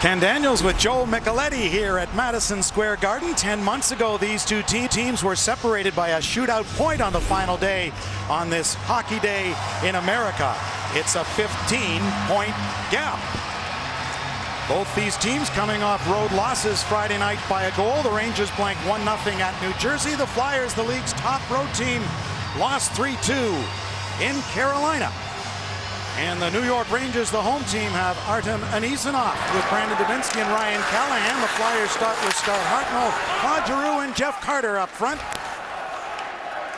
Ken Daniels with Joe Micheletti here at Madison Square Garden. 10 months ago, these two teams were separated by a shootout point on the final day on this hockey day in America. It's a 15-point gap. Both these teams coming off road losses Friday night by a goal. The Rangers blanked 1-0 at New Jersey. The Flyers, the league's top road team, lost 3-2 in Carolina. And the New York Rangers, the home team, have Artem Anisimov with Brandon Dubinsky and Ryan Callahan. The Flyers start with Scott Hartnell, Claude Giroux, and Jeff Carter up front.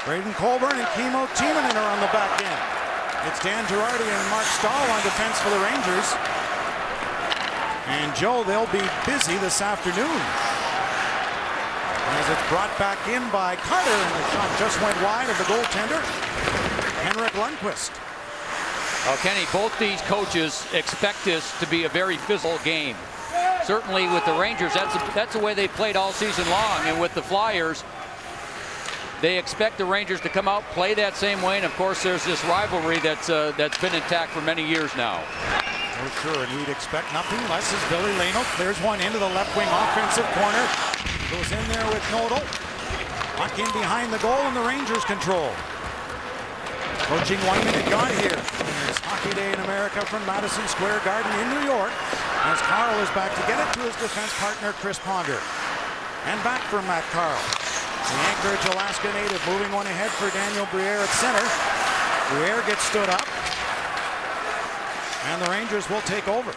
Braden Colburn and Kimmo Timonen are on the back end. It's Dan Girardi and Mark Stahl on defense for the Rangers. And Joe, they'll be busy this afternoon as it's brought back in by Carter, and the shot just went wide of the goaltender, Henrik Lundqvist. Well, Kenny, both these coaches expect this to be a very physical game. Certainly with the Rangers, that's the way they played all season long. And with the Flyers, they expect the Rangers to come out, play that same way. And of course, there's this rivalry that's been intact for many years now. Oh, sure, and we'd expect nothing less as Billy Leno clears one into the left wing offensive corner. Goes in there with Nodal. Puck in behind the goal, and the Rangers control. Approaching 1 minute gone here. It's Hockey Day in America from Madison Square Garden in New York, as Carl is back to get it to his defense partner, Chris Ponder. And back from Matt Carl. The Anchorage, Alaska native moving one ahead for Daniel Briere at center. Briere gets stood up, and the Rangers will take over.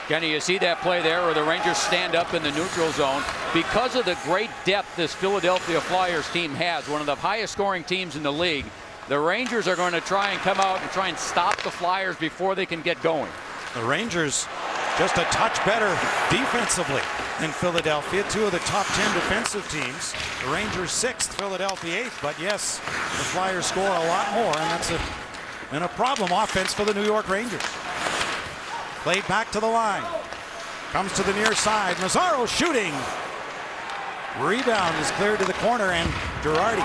Kenny, you see that play there where the Rangers stand up in the neutral zone. Because of the great depth this Philadelphia Flyers team has, one of the highest scoring teams in the league, the Rangers are going to try and come out and try and stop the Flyers before they can get going. The Rangers just a touch better defensively than Philadelphia. Two of the top 10 defensive teams. The Rangers 6th, Philadelphia 8th. But yes, the Flyers score a lot more, and that's a problem offense for the New York Rangers. Played back to the line. Comes to the near side. Mazzaro shooting. Rebound is cleared to the corner, and Girardi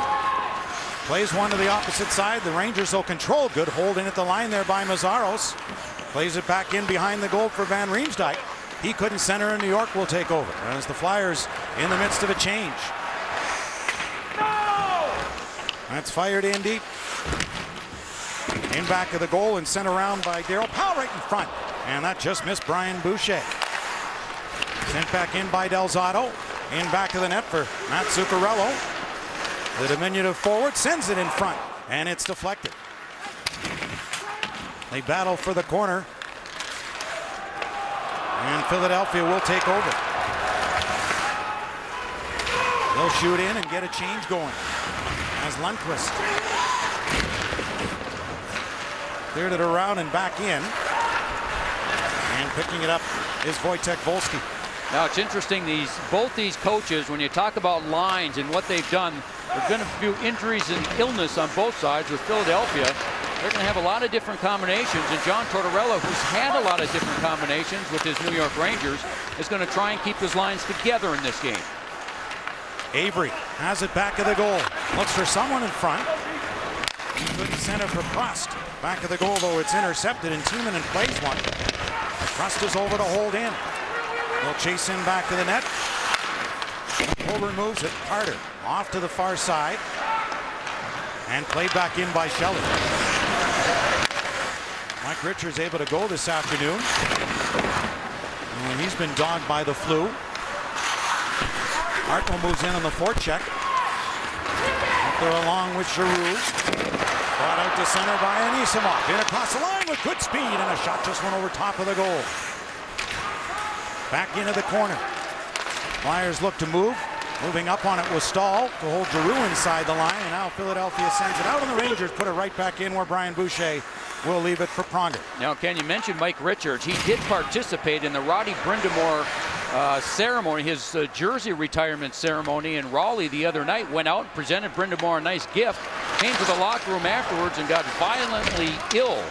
plays one to the opposite side. The Rangers will control. Good hold in at the line there by Mazzaros. Plays it back in behind the goal for Van Riemsdyk. He couldn't center, and New York will take over as the Flyers in the midst of a change. No! That's fired in deep. In back of the goal and sent around by Darryl Powell right in front. And that just missed Brian Boucher. Sent back in by Del Zotto. In back of the net for Matt Zuccarello. The diminutive forward sends it in front, and it's deflected. They battle for the corner, and Philadelphia will take over. They'll shoot in and get a change going as Lundqvist cleared it around and back in, and picking it up is Wojtek Wolski. Now it's interesting, both these coaches, when you talk about lines and what they've done, there's been a few injuries and illness on both sides. With Philadelphia, they're going to have a lot of different combinations, and John Tortorella, who's had a lot of different combinations with his New York Rangers, is going to try and keep his lines together in this game. Avery has it back of the goal. Looks for someone in front. Good center for Prost. Back of the goal, though, it's intercepted, and Timonen plays one. Prost is over to hold in. They'll chase him back to the net. Colburn moves it. Carter off to the far side. And played back in by Shelley. Mike Richards able to go this afternoon. And he's been dogged by the flu. Hartnell moves in on the forecheck. Up there along with Giroux. Brought out to center by Anisimov. In across the line with good speed, and a shot just went over top of the goal. Back into the corner. Flyers look to move. Moving up on it was Stahl to hold Giroux inside the line, and now Philadelphia sends it out, and the Rangers put it right back in where Brian Boucher will leave it for Pronger. Now, Ken, you mentioned Mike Richards. He did participate in the Roddy Brind'Amour ceremony, his jersey retirement ceremony in Raleigh the other night. Went out and presented Brind'Amour a nice gift. Came to the locker room afterwards and got violently ill,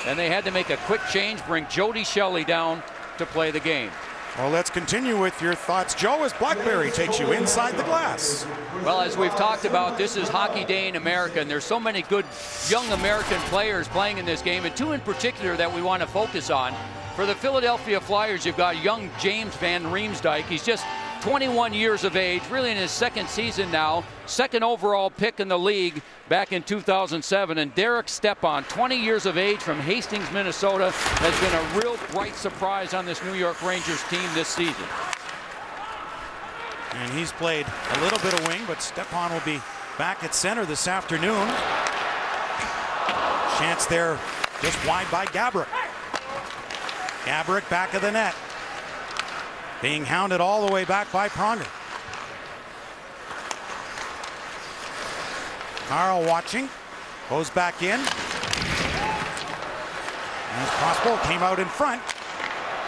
and they had to make a quick change, bring Jody Shelley down to play the game. Well, let's continue with your thoughts, Joe, as Blackberry takes you inside the glass. Well, as we've talked about, this is Hockey Day in America, and there's so many good young American players playing in this game, and two in particular that we want to focus on. For the Philadelphia Flyers, you've got young James Van Riemsdyk. He's just 21 years of age, really in his second season now. Second overall pick in the league back in 2007. And Derek Stepan, 20 years of age from Hastings, Minnesota, has been a real bright surprise on this New York Rangers team this season. And he's played a little bit of wing, but Stepan will be back at center this afternoon. Chance there just wide by Gaborik. Gaborik back of the net. Being hounded all the way back by Pronger. Carl watching. Goes back in. As possible, came out in front.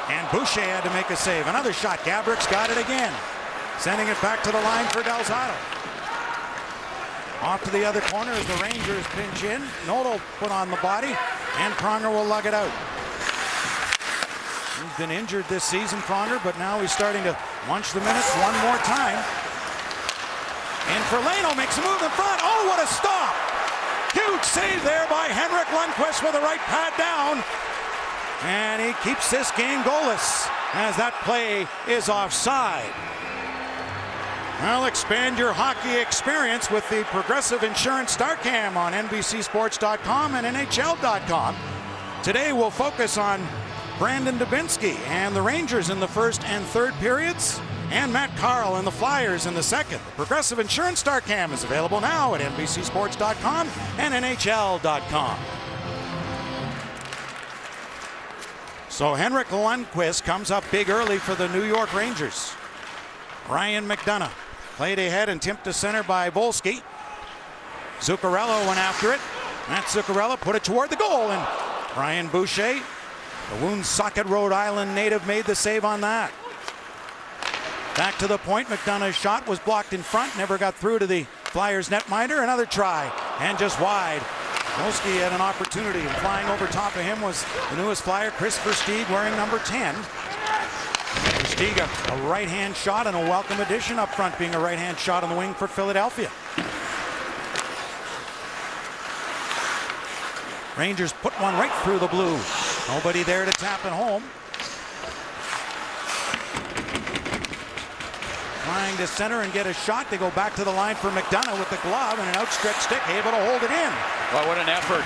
And Boucher had to make a save. Another shot. Gaborik's got it again. Sending it back to the line for Delzato. Off to the other corner as the Rangers pinch in. Noto put on the body. And Pronger will lug it out. He's been injured this season, Pronger, but now he's starting to munch the minutes one more time. And Ferlano makes a move in front. Oh, what a stop! Huge save there by Henrik Lundqvist with the right pad down. And he keeps this game goalless as that play is offside. Well, expand your hockey experience with the Progressive Insurance StarCam on NBCSports.com and NHL.com. Today we'll focus on Brandon Dubinsky and the Rangers in the first and third periods, and Matt Carl and the Flyers in the second. The Progressive Insurance StarCam is available now at NBCSports.com and NHL.com. So Henrik Lundqvist comes up big early for the New York Rangers. Ryan McDonough played ahead and tipped to center by Volsky. Zuccarello went after it. Matt Zuccarello put it toward the goal, and Brian Boucher, the Woonsocket, Rhode Island native, made the save on that. Back to the point. McDonough's shot was blocked in front, never got through to the Flyers netminder. Another try, and just wide. Volsky had an opportunity, and flying over top of him was the newest Flyer, Chris Versteeg, wearing number 10. Versteeg, a right-hand shot and a welcome addition up front, being a right-hand shot on the wing for Philadelphia. Rangers put one right through the blue. Nobody there to tap it home. Trying to center and get a shot. They go back to the line for McDonough with the glove and an outstretched stick, able to hold it in. Well, what an effort.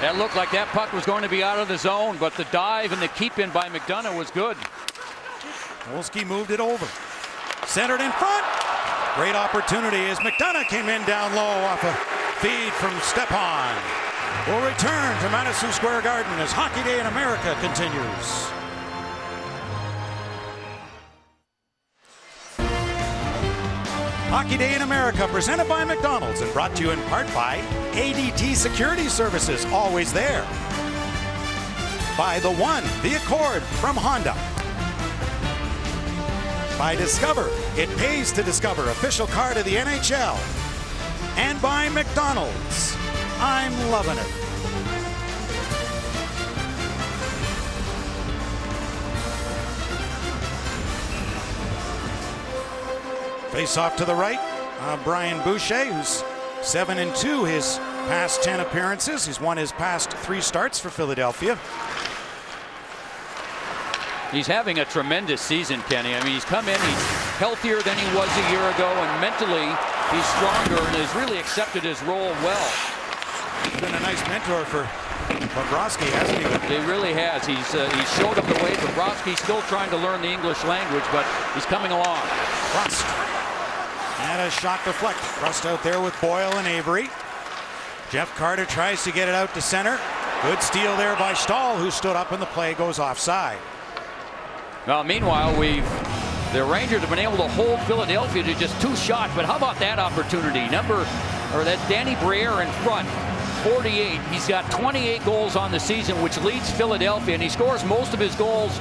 That looked like that puck was going to be out of the zone, but the dive and the keep in by McDonough was good. Volsky moved it over. Centered in front. Great opportunity as McDonough came in down low off a feed from Stepan. We'll return to Madison Square Garden as Hockey Day in America continues. Hockey Day in America, presented by McDonald's and brought to you in part by ADT Security Services, always there. By the One, the Accord from Honda. By Discover, it pays to discover, official card of the NHL. And by McDonald's, I'm loving it. Face off to the right, Brian Boucher, who's 7-2 his past 10 appearances. He's won his past 3 starts for Philadelphia. He's having a tremendous season, Kenny. I mean, he's come in, he's healthier than he was a year ago, and mentally he's stronger and has really accepted his role well. He's been a nice mentor for Bobrovsky, hasn't he? He really has. He's showed him the way. Bobrovsky's still trying to learn the English language, but he's coming along. Rust. And a shot deflected. Rust out there with Boyle and Avery. Jeff Carter tries to get it out to center. Good steal there by Stahl, who stood up, and the play goes offside. Well, meanwhile, the Rangers have been able to hold Philadelphia to just 2 shots, but how about that opportunity? That Danny Briere in front, 48. He's got 28 goals on the season, which leads Philadelphia, and he scores most of his goals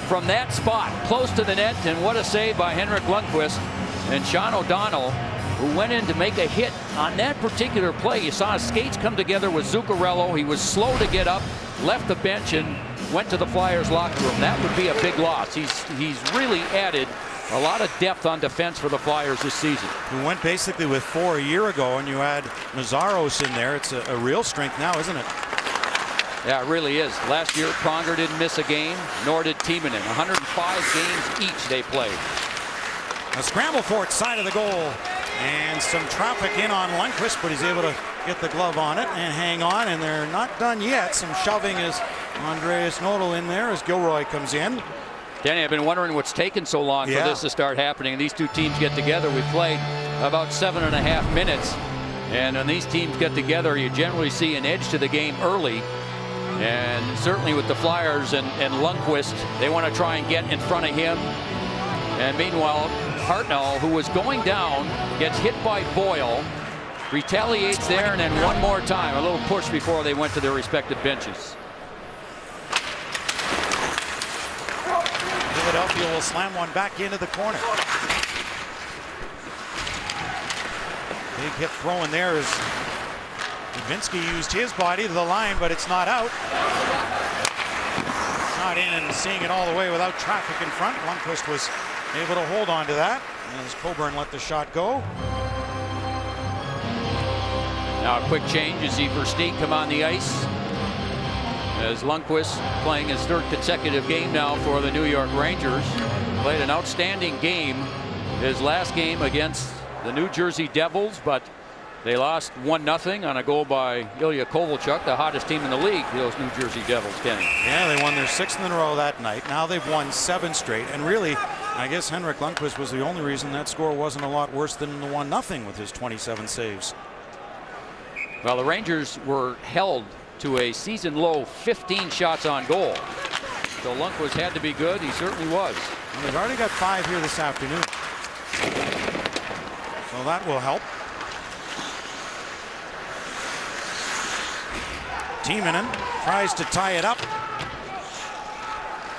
from that spot, close to the net. And what a save by Henrik Lundqvist. And Sean O'Donnell, who went in to make a hit on that particular play. You saw his skates come together with Zuccarello. He was slow to get up, left the bench, and went to the Flyers locker room. That would be a big loss. He's really added a lot of depth on defense for the Flyers this season. We went basically with 4 a year ago, and you add Nazaros in there. It's a real strength now, isn't it? Yeah, it really is. Last year, Pronger didn't miss a game, nor did Timonen. 105 games each they played. A scramble for it, side of the goal. And some traffic in on Lundqvist, but he's able to get the glove on it and hang on. And they're not done yet. Some shoving as Andreas Nodal in there as Gilroy comes in. Danny, I've been wondering what's taken so long for this to start happening. These two teams get together. We played about 7.5 minutes. And when these teams get together, you generally see an edge to the game early. And certainly with the Flyers and Lundqvist, they want to try and get in front of him. And meanwhile, Hartnell, who was going down, gets hit by Boyle, retaliates there, and then one more time, a little push before they went to their respective benches. Philadelphia will slam one back into the corner. Big hit throw in there as Dubinsky used his body to the line, but it's not out. Not in and seeing it all the way without traffic in front. Lundqvist was able to hold on to that as Coburn let the shot go. Now a quick change. You see Versteeg come on the ice as Lundqvist playing his third consecutive game now for the New York Rangers. Played an outstanding game his last game against the New Jersey Devils, but they lost 1-0 on a goal by Ilya Kovalchuk, the hottest team in the league, those New Jersey Devils, Kenny. Yeah, they won their 6th in a row that night. Now they've won 7 straight. And really, I guess Henrik Lundqvist was the only reason that score wasn't a lot worse than the 1-0 with his 27 saves. Well, the Rangers were held to a season-low 15 shots on goal. So Lundqvist had to be good. He certainly was. And they've already got 5 here this afternoon. So that will help. Timonen tries to tie it up.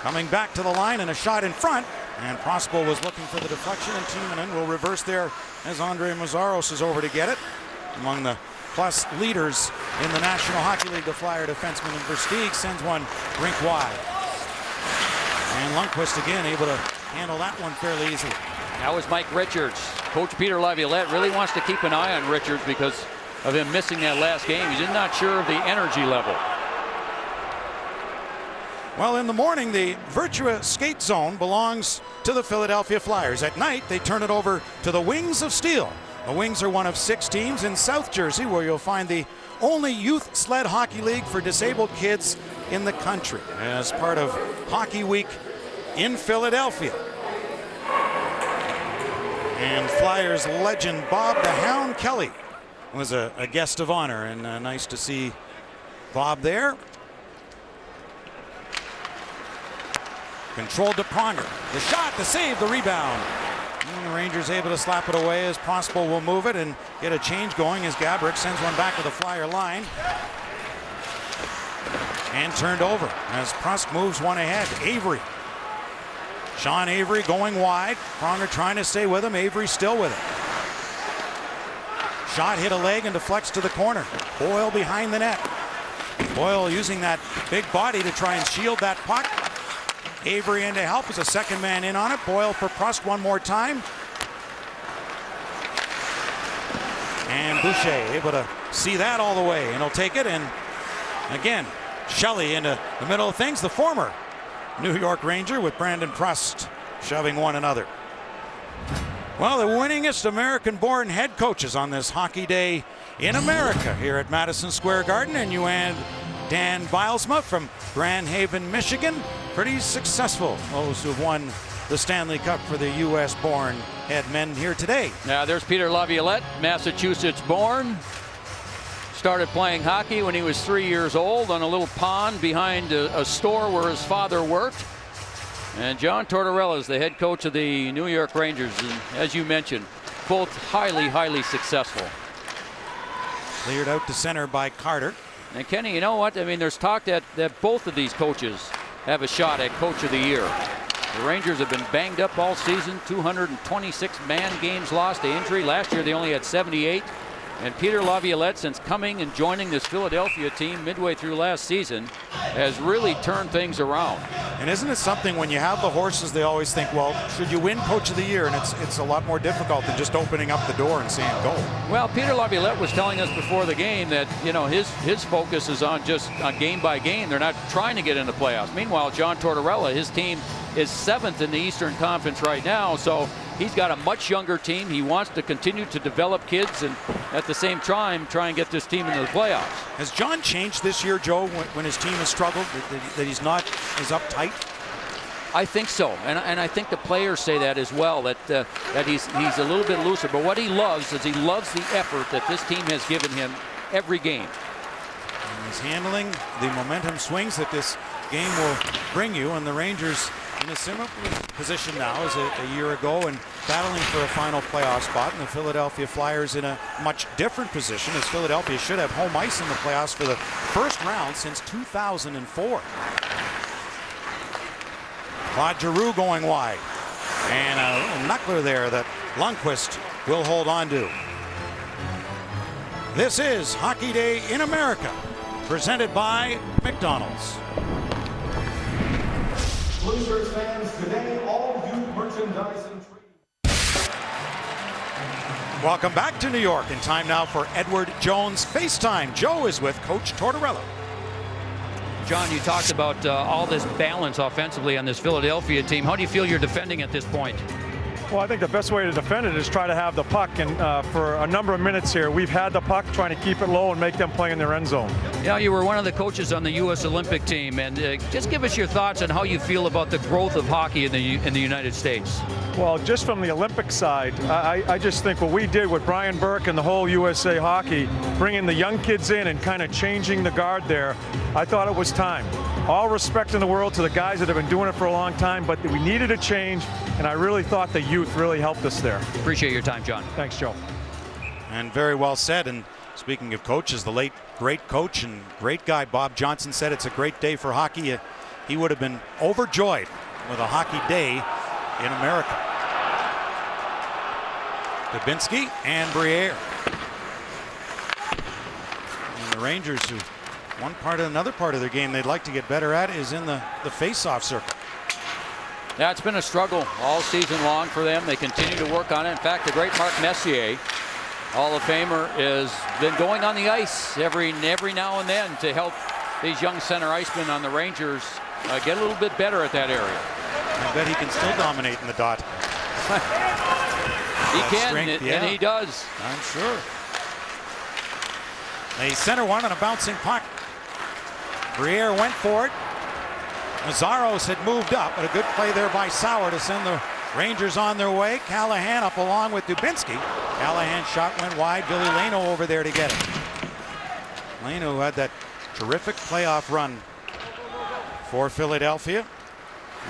Coming back to the line and a shot in front. And Prospel was looking for the deflection, and Timonen will reverse there as Andre Mazaros is over to get it. Among the plus leaders in the National Hockey League, the Flyer defenseman, and Versteeg sends one rink wide. And Lundqvist again able to handle that one fairly easily. That was Mike Richards. Coach Peter Laviolette really wants to keep an eye on Richards because of him missing that last game. He's not sure of the energy level. Well, in the morning, the Virtua skate zone belongs to the Philadelphia Flyers. At night, they turn it over to the Wings of Steel. The Wings are one of 6 teams in South Jersey where you'll find the only youth sled hockey league for disabled kids in the country as part of Hockey Week in Philadelphia. And Flyers legend Bob the Hound Kelly was a guest of honor, and nice to see Bob there. Controlled to Pronger. The shot, the save, the rebound. And the Rangers able to slap it away as Prospel will move it and get a change going as Gaborik sends one back to the Flyer line. And turned over as Prusk moves one ahead. Avery. Sean Avery going wide. Pronger trying to stay with him. Avery still with it. Shot hit a leg and deflects to the corner. Boyle behind the net. Boyle using that big body to try and shield that puck. Avery in to help as a second man in on it. Boyle for Prusk one more time. And Boucher able to see that all the way, and he'll take it. And again, Shelley into the middle of things. The former New York Ranger with Brandon Prust shoving one another. Well, the winningest American-born head coaches on this hockey day in America here at Madison Square Garden. And you and Dan Bilesma from Grand Haven, Michigan. Pretty successful, those who have won the Stanley Cup for the U.S.-born head men here today. Now there's Peter Laviolette, Massachusetts-born. Started playing hockey when he was 3 years old on a little pond behind a store where his father worked. And John Tortorella is the head coach of the New York Rangers. And as you mentioned, both highly, highly successful. Cleared out to center by Carter. And Kenny, you know what? I mean, there's talk that both of these coaches have a shot at Coach of the Year. The Rangers have been banged up all season. 226 man games lost to injury. Last year they only had 78. And Peter Laviolette, since coming and joining this Philadelphia team midway through last season, has really turned things around. And isn't it something when you have the horses, they always think, well, should you win Coach of the Year? And it's a lot more difficult than just opening up the door and saying go. Well, Peter Laviolette was telling us before the game that, you know, his focus is on just game by game. They're not trying to get in the playoffs. Meanwhile, John Tortorella, his team is 7th in the Eastern Conference right now, so he's got a much younger team. He wants to continue to develop kids and at the same time try and get this team into the playoffs. Has John changed this year, Joe, when his team has struggled, that he's not as uptight? I think so, and I think the players say that as well, that he's a little bit looser. But what he loves is he loves the effort that this team has given him every game. And he's handling the momentum swings that this game will bring you, and the Rangers in a similar position now as a year ago and battling for a final playoff spot, and the Philadelphia Flyers in a much different position, as Philadelphia should have home ice in the playoffs for the first round since 2004. Claude Giroux going wide, and a little knuckler there that Lundqvist will hold on to. This is Hockey Day in America, presented by McDonald's. Blazers fans, today all youth merchandise and treats. Welcome back to New York, in time now for Edward Jones FaceTime. Joe is with Coach Tortorella. John, you talked about all this balance offensively on this Philadelphia team. How do you feel you're defending at this point? Well, I think the best way to defend it is try to have the puck, and for a number of minutes here, we've had the puck, trying to keep it low and make them play in their end zone. Yeah, you were one of the coaches on the U.S. Olympic team, and just give us your thoughts on how you feel about the growth of hockey in the United States. Well, just from the Olympic side, I just think what we did with Brian Burke and the whole USA Hockey, bringing the young kids in and kind of changing the guard there, I thought it was time. All respect in the world to the guys that have been doing it for a long time, but we needed a change, and I really thought the youth really helped us there. Appreciate your time, John. Thanks, Joe. And very well said. And speaking of coaches, the late great coach and great guy Bob Johnson said it's a great day for hockey. He would have been overjoyed with a hockey day in America. Dubinsky and Briere. And the Rangers, who another part of their game they'd like to get better at is in the face-off circle. Yeah, it's been a struggle all season long for them. They continue to work on it. In fact, the great Mark Messier, Hall of Famer, has been going on the ice every now and then to help these young center icemen on the Rangers get a little bit better at that area. I bet he can still dominate in the dot. He can, strength, and he does. I'm sure. They center one on a bouncing puck. Briere went for it. Mazzaros had moved up, but a good play there by Sauer to send the Rangers on their way. Callahan up along with Dubinsky. Callahan's shot went wide. Billy Leno over there to get it. Leno, who had that terrific playoff run for Philadelphia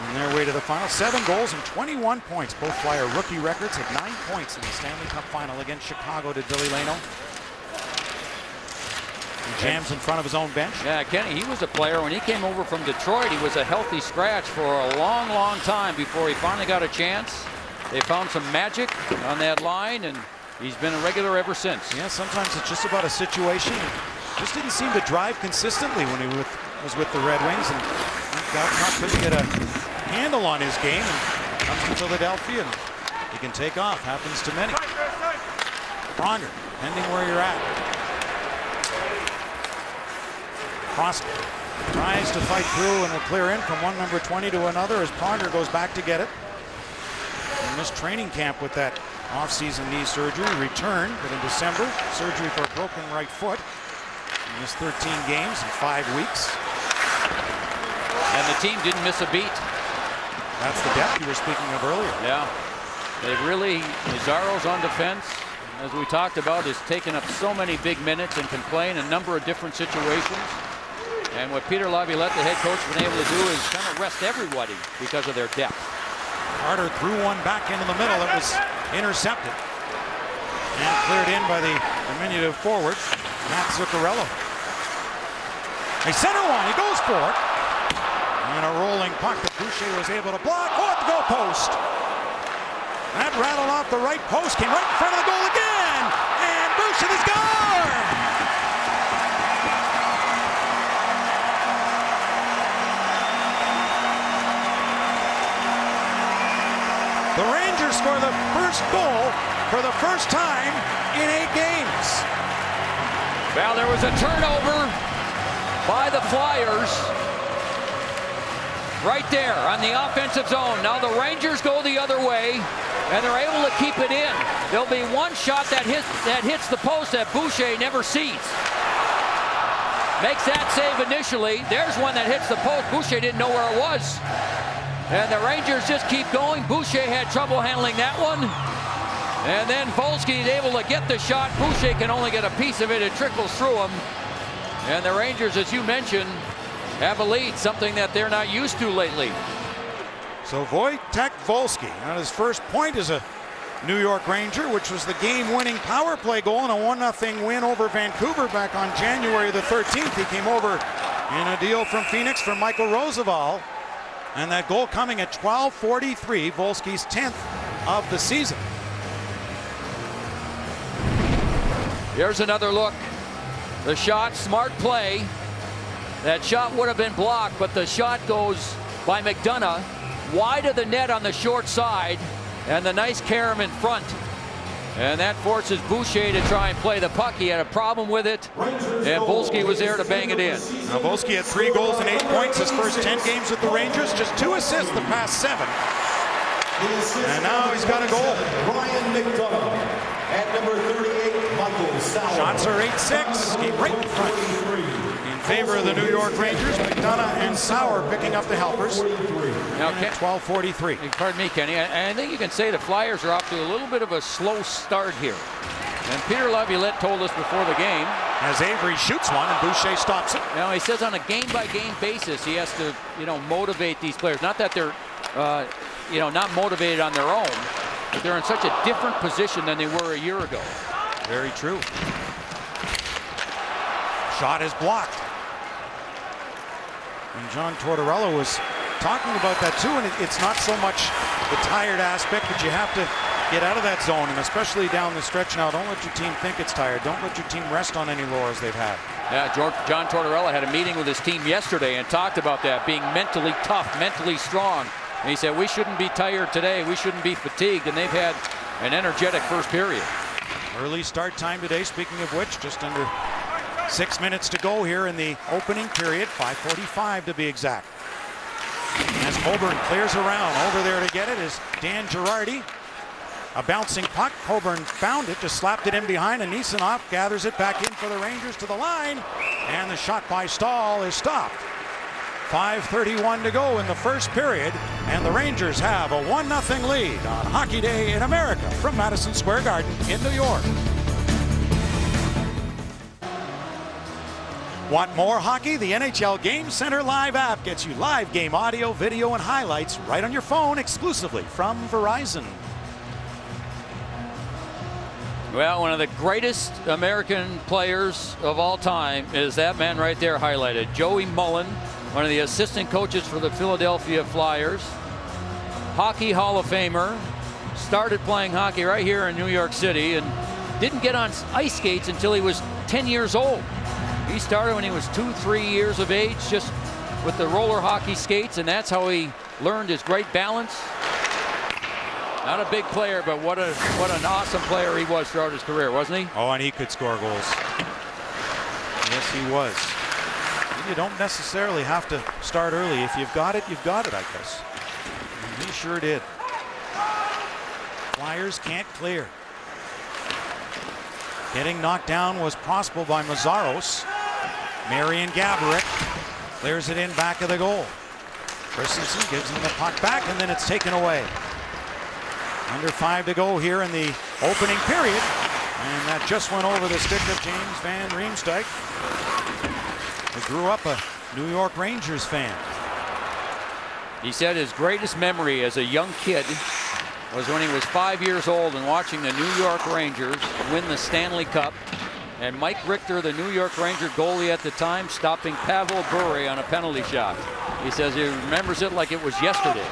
on their way to the final. 7 goals and 21 points. Both Flyer rookie records, had 9 points in the Stanley Cup final against Chicago to Billy Leno. He jams in front of his own bench. Yeah, Kenny, he was a player when he came over from Detroit. He was a healthy scratch for a long time before he finally got a chance. They found some magic on that line, and he's been a regular ever since. Yeah, sometimes it's just about a situation. Just didn't seem to drive consistently when he was with the Red Wings, and couldn't get a handle on his game, and comes to Philadelphia, and he can take off. Happens to many. Pronger, depending where you're at. Crosby tries to fight through and will clear in from one number 20 to another as Pronger goes back to get it. In this training camp with that off-season knee surgery, returned, but in December, surgery for a broken right foot. He missed 13 games in 5 weeks. And the team didn't miss a beat. That's the depth you were speaking of earlier. Yeah, they really, Mazzaros on defense, as we talked about, has taken up so many big minutes and can play in a number of different situations. And what Peter Laviolette, the head coach, has been able to do is kind of rest everybody because of their depth. Carter threw one back into the middle. It was intercepted and cleared in by the diminutive forward, Matt Zuccarello. They center one. He goes for it. And a rolling puck that Boucher was able to block. Oh, at the goal post. That rattled off the right post, came right in front of the goal again. And Boucher, they score! The Rangers score the first goal for the first time in 8 games. Well, there was a turnover by the Flyers right there on the offensive zone. Now the Rangers go the other way, and they're able to keep it in. There'll be one shot that hits the post that Boucher never sees. Makes that save initially. There's one that hits the post. Boucher didn't know where it was. And the Rangers just keep going. Boucher had trouble handling that one. And then Volsky is able to get the shot. Boucher can only get a piece of it. It trickles through him. And the Rangers, as you mentioned, have a lead, something that they're not used to lately. So Wojtek Volsky on his first point as a New York Ranger, which was the game-winning power play goal in a 1-0 win over Vancouver back on January the 13th. He came over in a deal from Phoenix for Michael Roosevelt. And that goal coming at 12:43, Volsky's 10th of the season. Here's another look. The shot, smart play. That shot would have been blocked, but the shot goes by McDonough wide of the net on the short side, and the nice carom in front. And that forces Boucher to try and play the puck. He had a problem with it, and Volsky was there to bang it in. Now Volsky had 3 goals and 8 points his first 10 games with the Rangers, just 2 assists the past 7. And now he's got a goal. Ryan McDonough at number 38, Michael Sauer. Shots are 8-6, came right in front. In favor of the New York Rangers, McDonough and Sauer picking up the helpers. Now, 12:43. Pardon me, Kenny. I think you can say the Flyers are off to a little bit of a slow start here. And Peter Laviolette told us before the game. As Avery shoots one and Boucher stops it. Now he says on a game-by-game basis he has to, motivate these players. Not that they're, not motivated on their own, but they're in such a different position than they were a year ago. Very true. Shot is blocked. And John Tortorella was talking about that too, and it's not so much the tired aspect, but you have to get out of that zone, and especially down the stretch now. Don't let your team think it's tired. Don't let your team rest on any laurels they've had. Yeah, John Tortorella had a meeting with his team yesterday and talked about that, being mentally tough, mentally strong. And he said, we shouldn't be tired today. We shouldn't be fatigued, and they've had an energetic first period. Early start time today, speaking of which, just under 6 minutes to go here in the opening period, 5:45 to be exact. As Coburn clears around, over there to get it is Dan Girardi. A bouncing puck, Coburn found it, just slapped it in behind, and Nisanov gathers it back in for the Rangers to the line, and the shot by Stahl is stopped. 5:31 to go in the first period, and the Rangers have a 1-0 lead on Hockey Day in America from Madison Square Garden in New York. Want more hockey? The NHL Game Center Live app gets you live game audio, video, and highlights right on your phone exclusively from Verizon. Well, one of the greatest American players of all time is that man right there highlighted. Joey Mullen, one of the assistant coaches for the Philadelphia Flyers. Hockey Hall of Famer. Started playing hockey right here in New York City and didn't get on ice skates until he was 10 years old. He started when he was 2-3 years of age, just with the roller hockey skates, and that's how he learned his great balance. Not a big player, but what an awesome player he was throughout his career, wasn't he? Oh, and he could score goals. Yes, he was. You don't necessarily have to start early. If you've got it, I guess. And he sure did. Flyers can't clear. Getting knocked down was possible by Mazzaros. Marian Gaborik clears it in back of the goal. Christensen gives him the puck back, and then it's taken away. Under 5 to go here in the opening period, and that just went over the stick of James Van Riemsdyk, who grew up a New York Rangers fan. He said his greatest memory as a young kid was when he was 5 years old and watching the New York Rangers win the Stanley Cup, and Mike Richter, the New York Ranger goalie at the time, stopping Pavel Bure on a penalty shot. He says he remembers it like it was yesterday.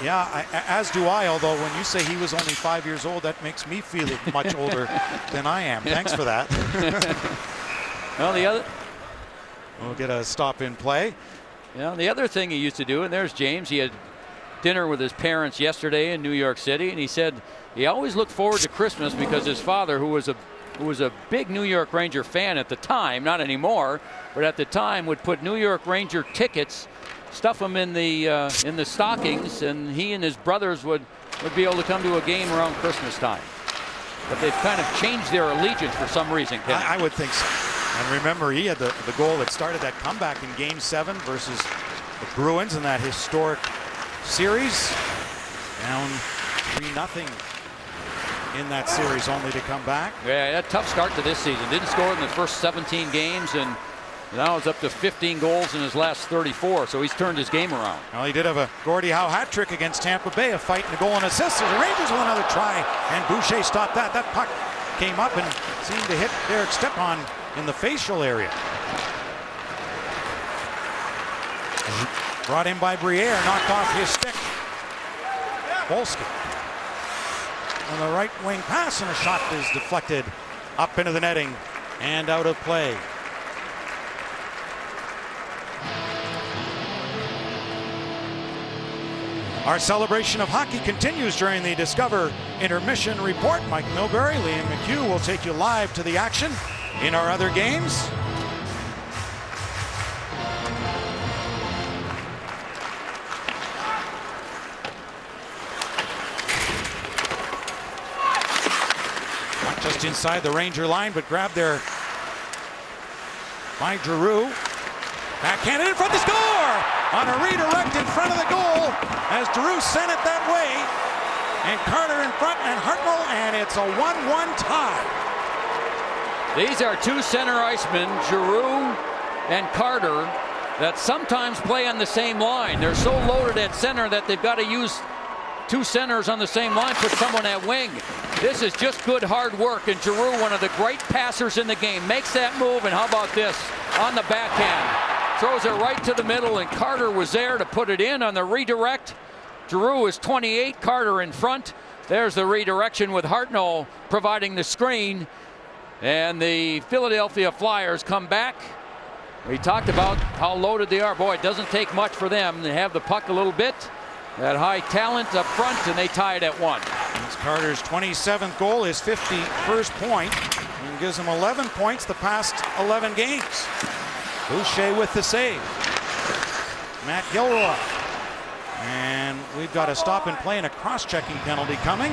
Yeah, as do I, although when you say he was only 5 years old, that makes me feel much older than I am. Thanks for that. Well, We'll get a stop in play. Yeah, the other thing he used to do, and there's James, he had dinner with his parents yesterday in New York City, and he said he always looked forward to Christmas because his father, who was a big New York Ranger fan at the time, not anymore, but at the time would put New York Ranger tickets, stuff them in the stockings, and he and his brothers would be able to come to a game around Christmas time. But they've kind of changed their allegiance for some reason, Kenny. I would think so. And remember, he had the goal that started that comeback in Game 7 versus the Bruins in that historic series. Down 3-0 in that series, only to come back. Yeah, a tough start to this season. Didn't score in the first 17 games, and now it's up to 15 goals in his last 34, so he's turned his game around. Well, he did have a Gordie Howe hat trick against Tampa Bay, a fight and a goal and assist. The Rangers with another try, and Boucher stopped that. That puck came up and seemed to hit Derek Stepan in the facial area. Brought in by Briere, knocked off his stick. Volsky on the right wing pass, and a shot is deflected up into the netting and out of play. Our celebration of hockey continues during the Discover Intermission Report. Mike Milbury, Liam McHugh will take you live to the action in our other games. Not just inside the Ranger line, but grabbed there by Giroux. Backhanded in front to score! On a redirect in front of the goal as Giroux sent it that way. And Carter in front and Hartnell, and it's a 1-1 tie. These are two center icemen, Giroux and Carter, that sometimes play on the same line. They're so loaded at center that they've got to use two centers on the same line, put someone at wing. This is just good hard work, and Giroux, one of the great passers in the game, makes that move, and how about this on the backhand? Throws it right to the middle, and Carter was there to put it in on the redirect. Giroux is 28, Carter in front. There's the redirection with Hartnell providing the screen. And the Philadelphia Flyers come back. We talked about how loaded they are. Boy, it doesn't take much for them. They have the puck a little bit. That high talent up front, and they tie it at 1. It's Carter's 27th goal, his 51st point, and gives him 11 points the past 11 games. Boucher with the save. Matt Gilroy. And we've got a stop and play and a cross-checking penalty coming.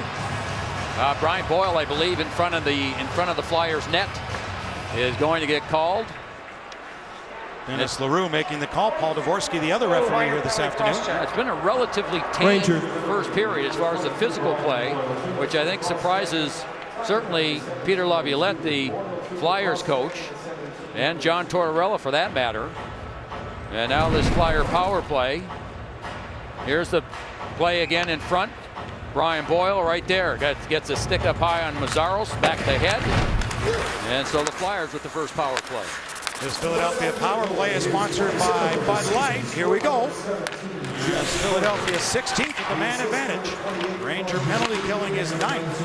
Brian Boyle, I believe, in front of the Flyers net is going to get called. Dennis LaRue making the call. Paul Dvorsky, the other referee here this afternoon. It's been a relatively tame first period as far as the physical play, which I think surprises certainly Peter Laviolette, the Flyers coach, and John Tortorella for that matter. And now this Flyer power play. Here's the play again in front. Brian Boyle right there gets a stick up high on Mazzaros, back to head. And so the Flyers with the first power play. This Philadelphia power play is sponsored by Bud Light. Here we go. As Philadelphia 16th with the man advantage. Ranger penalty killing is 9th.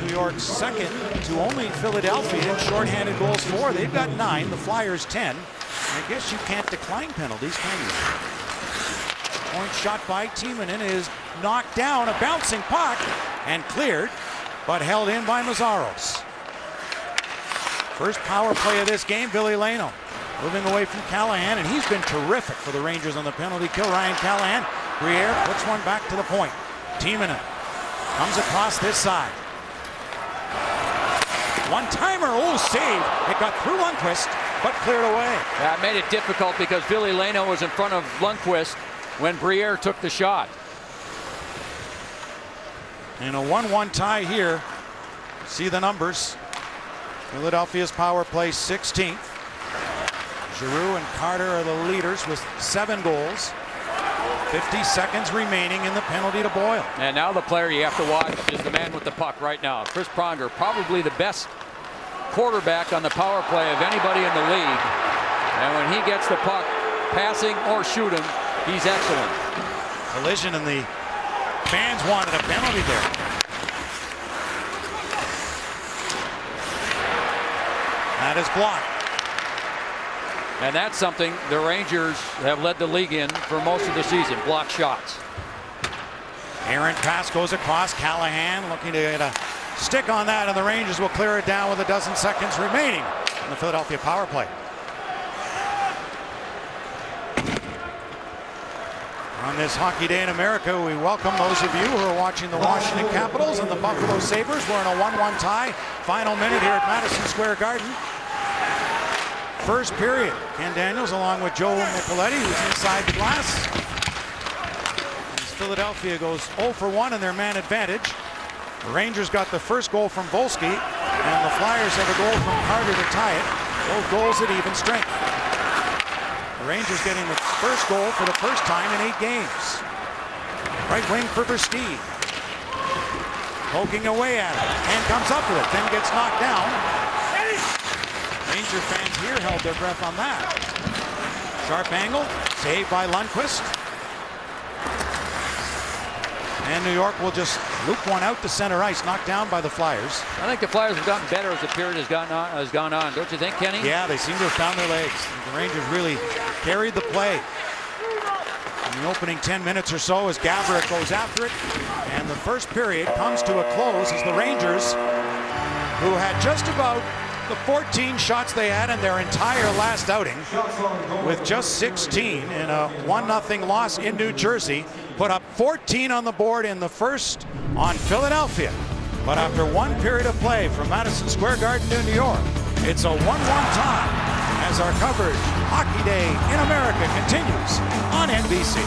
New York's second to only Philadelphia in shorthanded goals 4. They've got 9, the Flyers 10. I guess you can't decline penalties, can you? Point shot by Timonen is knocked down, a bouncing puck, and cleared, but held in by Mazzaros. First power play of this game, Billy Leno moving away from Callahan, and he's been terrific for the Rangers on the penalty kill. Ryan Callahan, Briere puts one back to the point. Timonen comes across this side. One-timer, oh, save. It got through Lundqvist, but cleared away. That made it difficult because Billy Leno was in front of Lundqvist when Briere took the shot. And a 1-1 tie here. See the numbers. Philadelphia's power play 16th. Giroux and Carter are the leaders with 7 goals. 50 seconds remaining in the penalty to Boyle. And now the player you have to watch is the man with the puck right now. Chris Pronger, probably the best quarterback on the power play of anybody in the league. And when he gets the puck, passing or shooting, he's excellent. Collision, and the fans wanted a penalty there. That is blocked. And that's something the Rangers have led the league in for most of the season, block shots. Errant pass goes across. Callahan looking to get a stick on that, and the Rangers will clear it down with a dozen seconds remaining in the Philadelphia power play. On this hockey day in America, we welcome those of you who are watching the Washington Capitals and the Buffalo Sabres. We're in a 1-1 tie. Final minute here at Madison Square Garden. First period. Ken Daniels along with Joe Micheletti, who's inside the glass. As Philadelphia goes 0 for 1 in their man advantage. The Rangers got the first goal from Volsky, and the Flyers have a goal from Carter to tie it. Both goals at even strength. The Rangers getting the first goal for the first time in 8 games. Right wing for Versteeg. Poking away at it. And comes up with it. Then gets knocked down. Ranger fans here held their breath on that. Sharp angle. Saved by Lundqvist. And New York will just loop one out to center ice. Knocked down by the Flyers. I think the Flyers have gotten better as the period has gone on. Don't you think, Kenny? Yeah, they seem to have found their legs. The Rangers really carried the play in the opening 10 minutes or so as Gaborik goes after it. And the first period comes to a close as the Rangers, who had just about the 14 shots they had in their entire last outing, with just 16 in a 1-0 loss in New Jersey, put up 14 on the board in the first on Philadelphia. But after 1 period of play from Madison Square Garden to New York, it's a 1-1 tie as our coverage Hockey Day in America continues on NBC.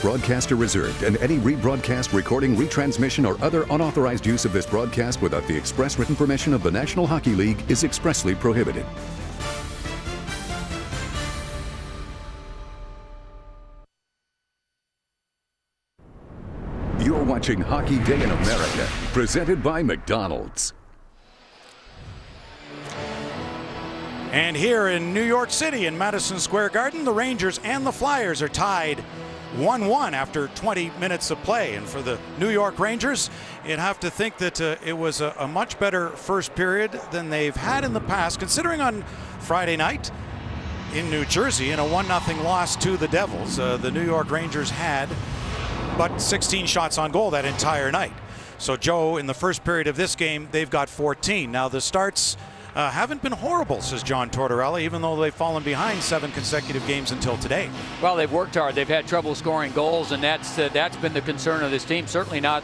Broadcaster reserved, and any rebroadcast, recording, retransmission, or other unauthorized use of this broadcast without the express written permission of the National Hockey League is expressly prohibited. You're watching Hockey Day in America, presented by McDonald's. And here in New York City in Madison Square Garden, the Rangers and the Flyers are tied 1-1 after 20 minutes of play. And for the New York Rangers, you'd have to think that it was a much better first period than they've had in the past, considering on Friday night in New Jersey in a 1-0 loss to the Devils, the New York Rangers had but 16 shots on goal that entire night. So Joe, in the first period of this game, they've got 14. Now the starts haven't been horrible, says John Tortorella, even though they've fallen behind 7 consecutive games until today. Well, they've worked hard. They've had trouble scoring goals, and that's been the concern of this team. Certainly not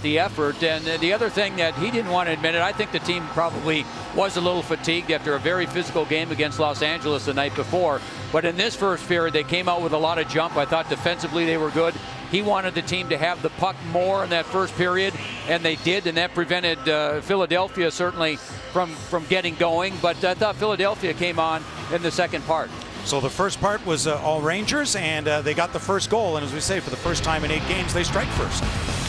the effort. And the other thing that he didn't want to admit it, I think the team probably was a little fatigued after a very physical game against Los Angeles the night before. But in this first period, they came out with a lot of jump. I thought defensively they were good. He wanted the team to have the puck more in that first period, and they did, and that prevented Philadelphia certainly from getting going. But I thought Philadelphia came on in the second part. So the first part was all Rangers, and they got the first goal. And as we say, for the first time in 8 games, they strike first.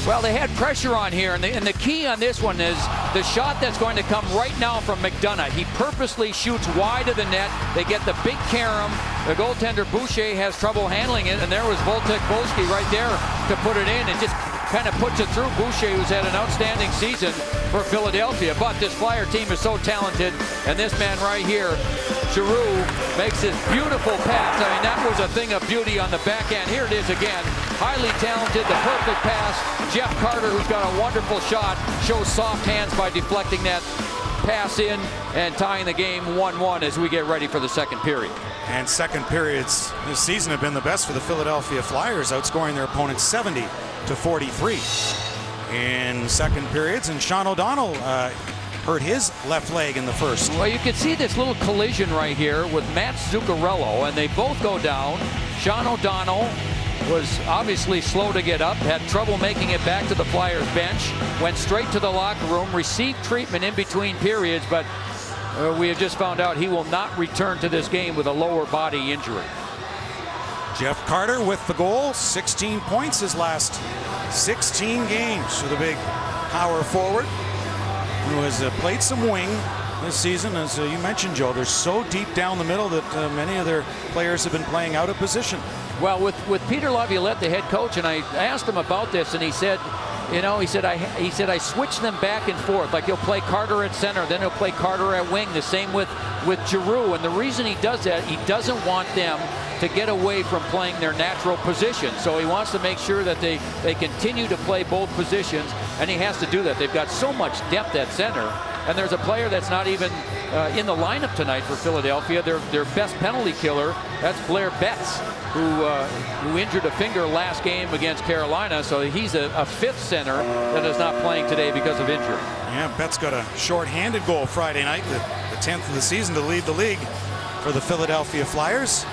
Well, they had pressure on here, and the key on this one is the shot that's going to come right now from McDonough. He purposely shoots wide of the net. They get the big carom. The goaltender Boucher has trouble handling it, and there was Voltek Volsky right there to put it in and just kind of puts it through. Boucher, who's had an outstanding season for Philadelphia. But this Flyer team is so talented, and this man right here, Giroux, makes his beautiful pass. I mean, that was a thing of beauty on the back end. Here it is again. Highly talented, the perfect pass. Jeff Carter, who's got a wonderful shot, shows soft hands by deflecting that pass in and tying the game 1-1 as we get ready for the second period. And second periods this season have been the best for the Philadelphia Flyers, outscoring their opponents 70-43 in second periods. And Sean O'Donnell hurt his left leg in the first. Well, you can see this little collision right here with Matt Zuccarello, and they both go down. Sean O'Donnell was obviously slow to get up, had trouble making it back to the Flyers bench, went straight to the locker room, received treatment in between periods, but we have just found out he will not return to this game with a lower body injury. Jeff Carter with the goal, 16 points his last 16 games for the big power forward. who has played some wing this season. As you mentioned, Joe, they're so deep down the middle that many of their players have been playing out of position. Well, with Peter Laviolette, the head coach, and I asked him about this, and he said, you know, he said I switch them back and forth. Like he'll play Carter at center, then he'll play Carter at wing. The same with Giroux. And the reason he does that, he doesn't want them to get away from playing their natural position. So he wants to make sure that they continue to play both positions, and he has to do that. They've got so much depth at center, and there's a player that's not even in the lineup tonight for Philadelphia. Their best penalty killer, that's Blair Betts, who injured a finger last game against Carolina. So he's a fifth center that is not playing today because of injury. Yeah, Betts got a short-handed goal Friday night, the 10th of the season to lead the league for the Philadelphia Flyers.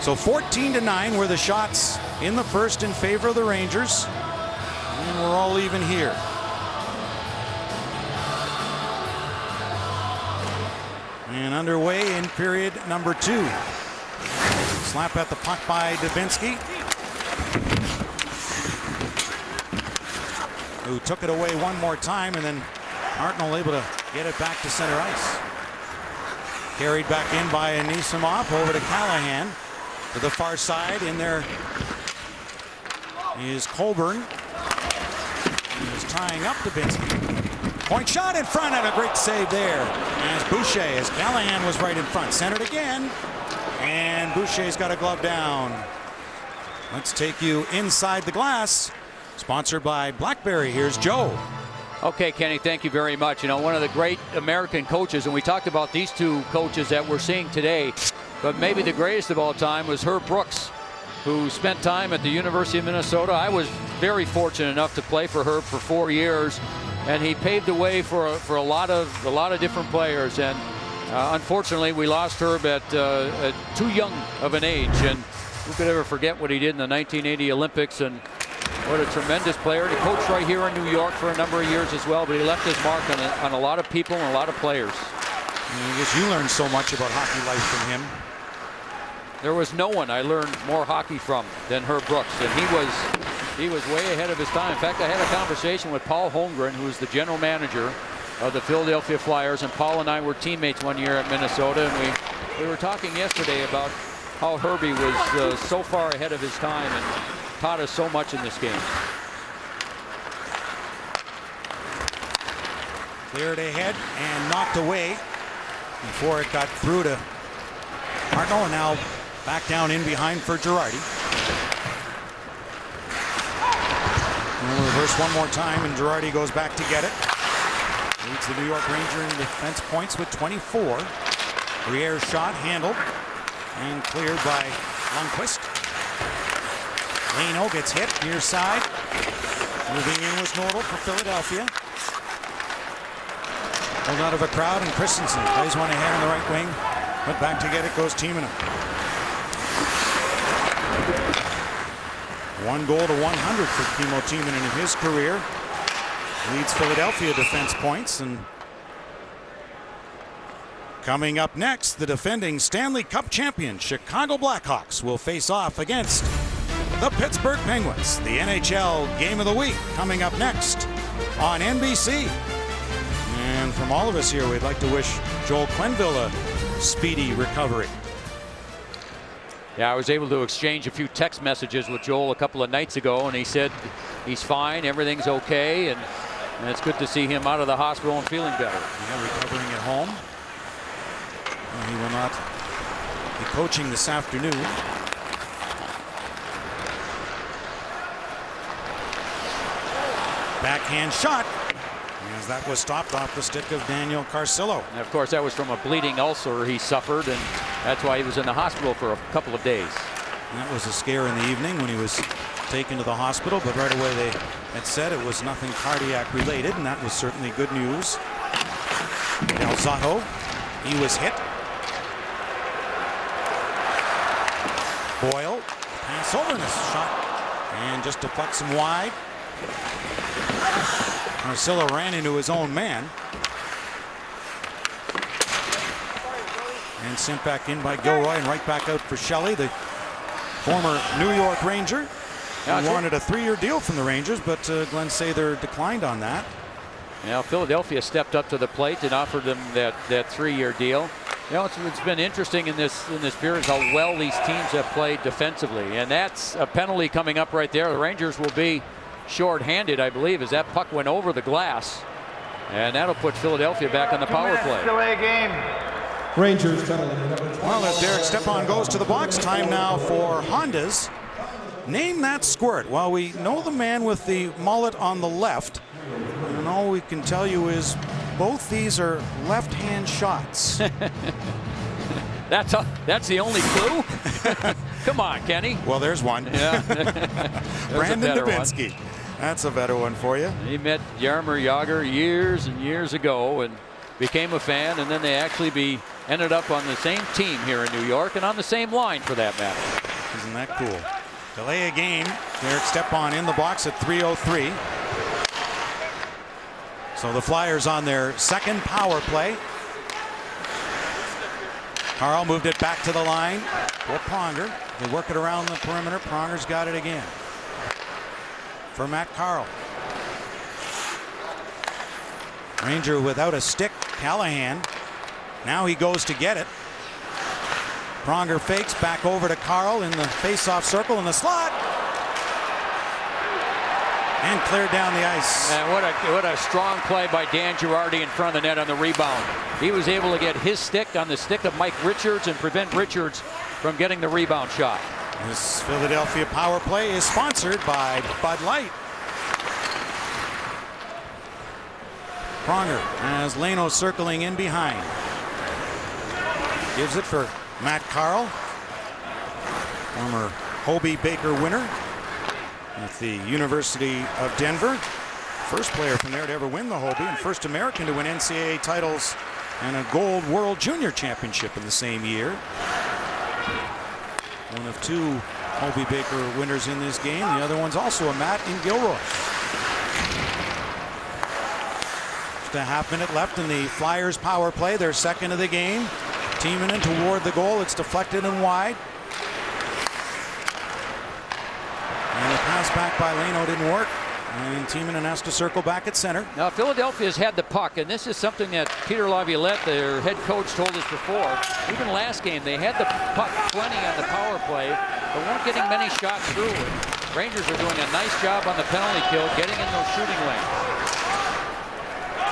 So 14-9 were the shots in the first in favor of the Rangers. And we're all even here. And underway in period number 2. Slap at the puck by Dubinsky, who took it away one more time, and then Hartnell able to get it back to center ice. Carried back in by Anisimov over to Callahan. To the far side, in there is Colburn. He is tying up Dubinsky. Point shot in front, and a great save there as Boucher, as Callahan was right in front. Centered again, and Boucher's got a glove down. Let's take you inside the glass. Sponsored by BlackBerry. Here's Joe. Okay, Kenny, thank you very much. You know, one of the great American coaches, and we talked about these two coaches that we're seeing today, but maybe the greatest of all time was Herb Brooks, who spent time at the University of Minnesota. I was very fortunate enough to play for Herb for 4 years, and he paved the way for a lot of different players. And unfortunately, we lost Herb at too young of an age. And who could ever forget what he did in the 1980 Olympics? And what a tremendous player. He coached right here in New York for a number of years as well, but he left his mark on a lot of people and a lot of players. I guess you learned so much about hockey life from him. There was no one I learned more hockey from than Herb Brooks, and he was way ahead of his time. In fact, I had a conversation with Paul Holmgren, who is the general manager of the Philadelphia Flyers, and Paul and I were teammates one year at Minnesota, and we were talking yesterday about how Herbie was so far ahead of his time and taught us so much in this game. Cleared ahead and knocked away before it got through to Hartnell, and now back down in behind for Girardi. We'll reverse one more time, and Girardi goes back to get it. Leads the New York Ranger in defense points with 24. Briere's shot handled and cleared by Lundqvist. Leno gets hit near side. Moving in was Nordal for Philadelphia. Pulled out of a crowd, and Christensen plays one ahead on the right wing. But back to get it goes Timonen. 1 goal to 100 for Kimmo Timonen in his career. Leads Philadelphia defense points. And coming up next, the defending Stanley Cup champion Chicago Blackhawks will face off against the Pittsburgh Penguins. The NHL Game of the Week coming up next on NBC. And from all of us here, we'd like to wish Joel Quenneville a speedy recovery. Yeah, I was able to exchange a few text messages with Joel a couple of nights ago, and he said he's fine, everything's okay, and it's good to see him out of the hospital and feeling better. Yeah, recovering at home. Well, he will not be coaching this afternoon. Backhand shot, as that was stopped off the stick of Daniel Carcillo. And of course, that was from a bleeding ulcer he suffered, and that's why he was in the hospital for a couple of days. And that was a scare in the evening when he was taken to the hospital, but right away they had said it was nothing cardiac related, and that was certainly good news. Now Zotto, he was hit. Boyle, pass over this shot, and just deflects him wide. Carcillo ran into his own man. And sent back in by Gilroy, and right back out for Shelley, the former New York Ranger. He wanted a 3-year deal from the Rangers, but Glenn Sather declined on that. Now Philadelphia stepped up to the plate and offered them that 3-year deal. You know, it's been interesting in this period how well these teams have played defensively, and that's a penalty coming up right there. The Rangers will be short-handed, I believe, as that puck went over the glass, and that'll put Philadelphia back on the power play. Delay game. Rangers penalty. Well, as Derek Stepan goes to the box, time now for Honda's. Name that squirt. Well, we know the man with the mullet on the left, and all we can tell you is both these are left-hand shots. That's the only clue? Come on, Kenny. Well, there's one. Yeah. Brandon Dubinsky. That's a better one for you. He met Jaromir Jagr years and years ago and became a fan, and then they actually ended up on the same team here in New York and on the same line for that matter. Isn't that cool? Delay a game. Derek Stepan in the box at 3:03. So the Flyers on their second power play. Carl moved it back to the line. For Pronger. They work it around the perimeter. Pronger's got it again. For Matt Carl. Ranger without a stick. Callahan. Now he goes to get it. Pronger fakes back over to Carl in the face-off circle in the slot. And cleared down the ice. And what a strong play by Dan Girardi in front of the net on the rebound. He was able to get his stick on the stick of Mike Richards and prevent Richards from getting the rebound shot. This Philadelphia power play is sponsored by Bud Light. Pronger has Leno circling in behind. Gives it for Matt Carl, former Hobey Baker winner at the University of Denver. First player from there to ever win the Hobey and first American to win NCAA titles and a gold World Junior Championship in the same year. One of 2 Hobey Baker winners in this game. The other one's also a Matt in Gilroy. Just a half minute left in the Flyers power play. Their second of the game. Timonen toward the goal. It's deflected and wide. And the pass back by Leno didn't work. And Timonen has to circle back at center. Now Philadelphia's had the puck, and this is something that Peter Laviolette, their head coach, told us before. Even last game, they had the puck plenty on the power play, but weren't getting many shots through it. Rangers are doing a nice job on the penalty kill, getting in those shooting lanes.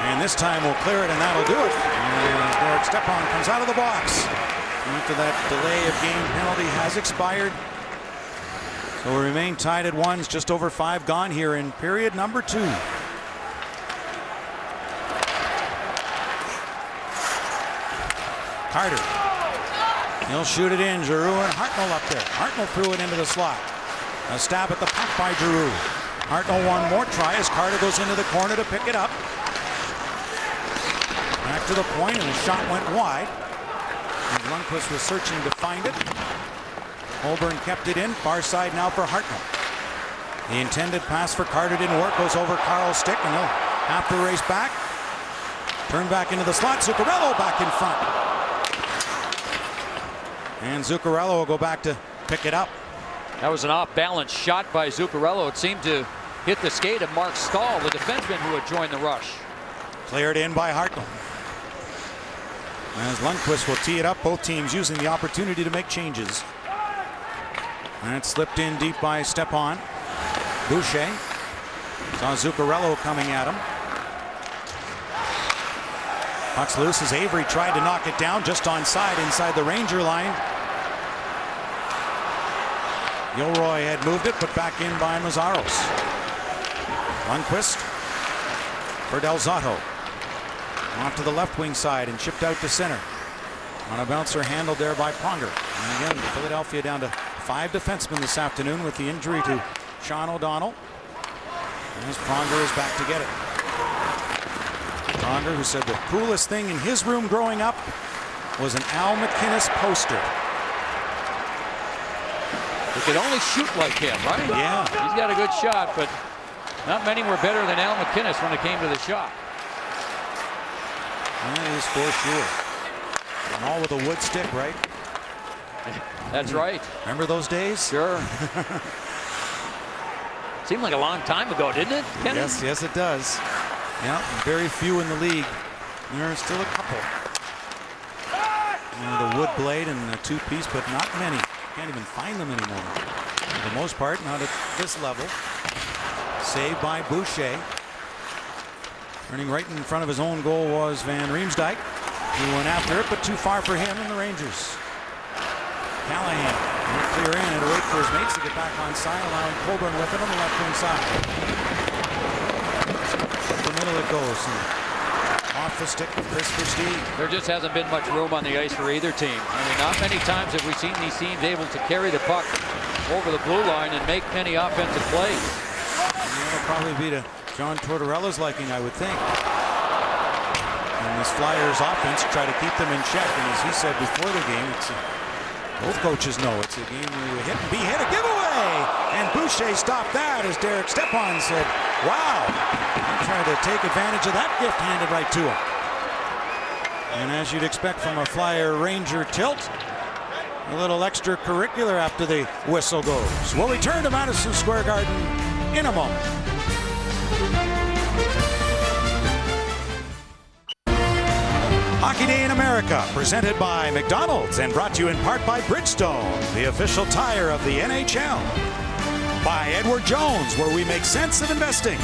And this time we'll clear it, and that'll do it. And Derek Stepan comes out of the box. After that delay of game penalty has expired. So we remain tied at 1. Just over 5 gone here in period number 2. Carter. He'll shoot it in. Giroux and Hartnell up there. Hartnell threw it into the slot. A stab at the puck by Giroux. Hartnell one more try as Carter goes into the corner to pick it up. Back to the point, and the shot went wide. And Lundqvist was searching to find it. Holborn kept it in. Far side now for Hartnell. The intended pass for Carter didn't work. Goes over Carl's stick, and he'll have to race back. Turn back into the slot. Zuccarello back in front. And Zuccarello will go back to pick it up. That was an off-balance shot by Zuccarello. It seemed to hit the skate of Mark Stahl, the defenseman who had joined the rush. Cleared in by Hartnell. As Lundqvist will tee it up. Both teams using the opportunity to make changes. And it slipped in deep by Stepan. Boucher saw Zuccarello coming at him. Puck's loose as Avery tried to knock it down just onside inside the Ranger line. Gilroy had moved it, put back in by Mazzaros. Lundqvist for Del Zotto. Off to the left wing side and chipped out to center. On a bouncer handled there by Pronger. And again, Philadelphia down to 5 defensemen this afternoon with the injury to Sean O'Donnell. As Pronger is back to get it. Pronger, who said the coolest thing in his room growing up was an Al McInnes poster. They could only shoot like him, right? Yeah. He's got a good shot, but not many were better than Al McInnes when it came to the shot. That is for sure. And all with a wood stick, right? That's right. Remember those days? Sure. Seemed like a long time ago, didn't it, Kenny? Yes, it does. Yeah, very few in the league. There are still a couple. The wood blade and a two-piece, but not many. Can't even find them anymore. For the most part, not at this level. Saved by Boucher. Running right in front of his own goal was Van Riemsdyk. He went after it, but too far for him and the Rangers. Callahan will clear in and wait for his mates to get back on side, allowing Coburn with it on the left wing side. Up the middle it goes. Off the stick of Chris Steve. There just hasn't been much room on the ice for either team. I mean, not many times have we seen these teams able to carry the puck over the blue line and make many offensive plays. That'll probably be to John Tortorella's liking, I would think. And this Flyers offense try to keep them in check. And as he said before the game, both coaches know it's a game where you hit and be hit, a giveaway. And Boucher stopped that as Derek Stepan said, wow. He tried to take advantage of that gift handed right to him. And as you'd expect from a Flyer Ranger tilt, a little extracurricular after the whistle goes. We'll return to Madison Square Garden in a moment. Hockey Day in America, presented by McDonald's and brought to you in part by Bridgestone, the official tire of the NHL. By Edward Jones, where we make sense of investing.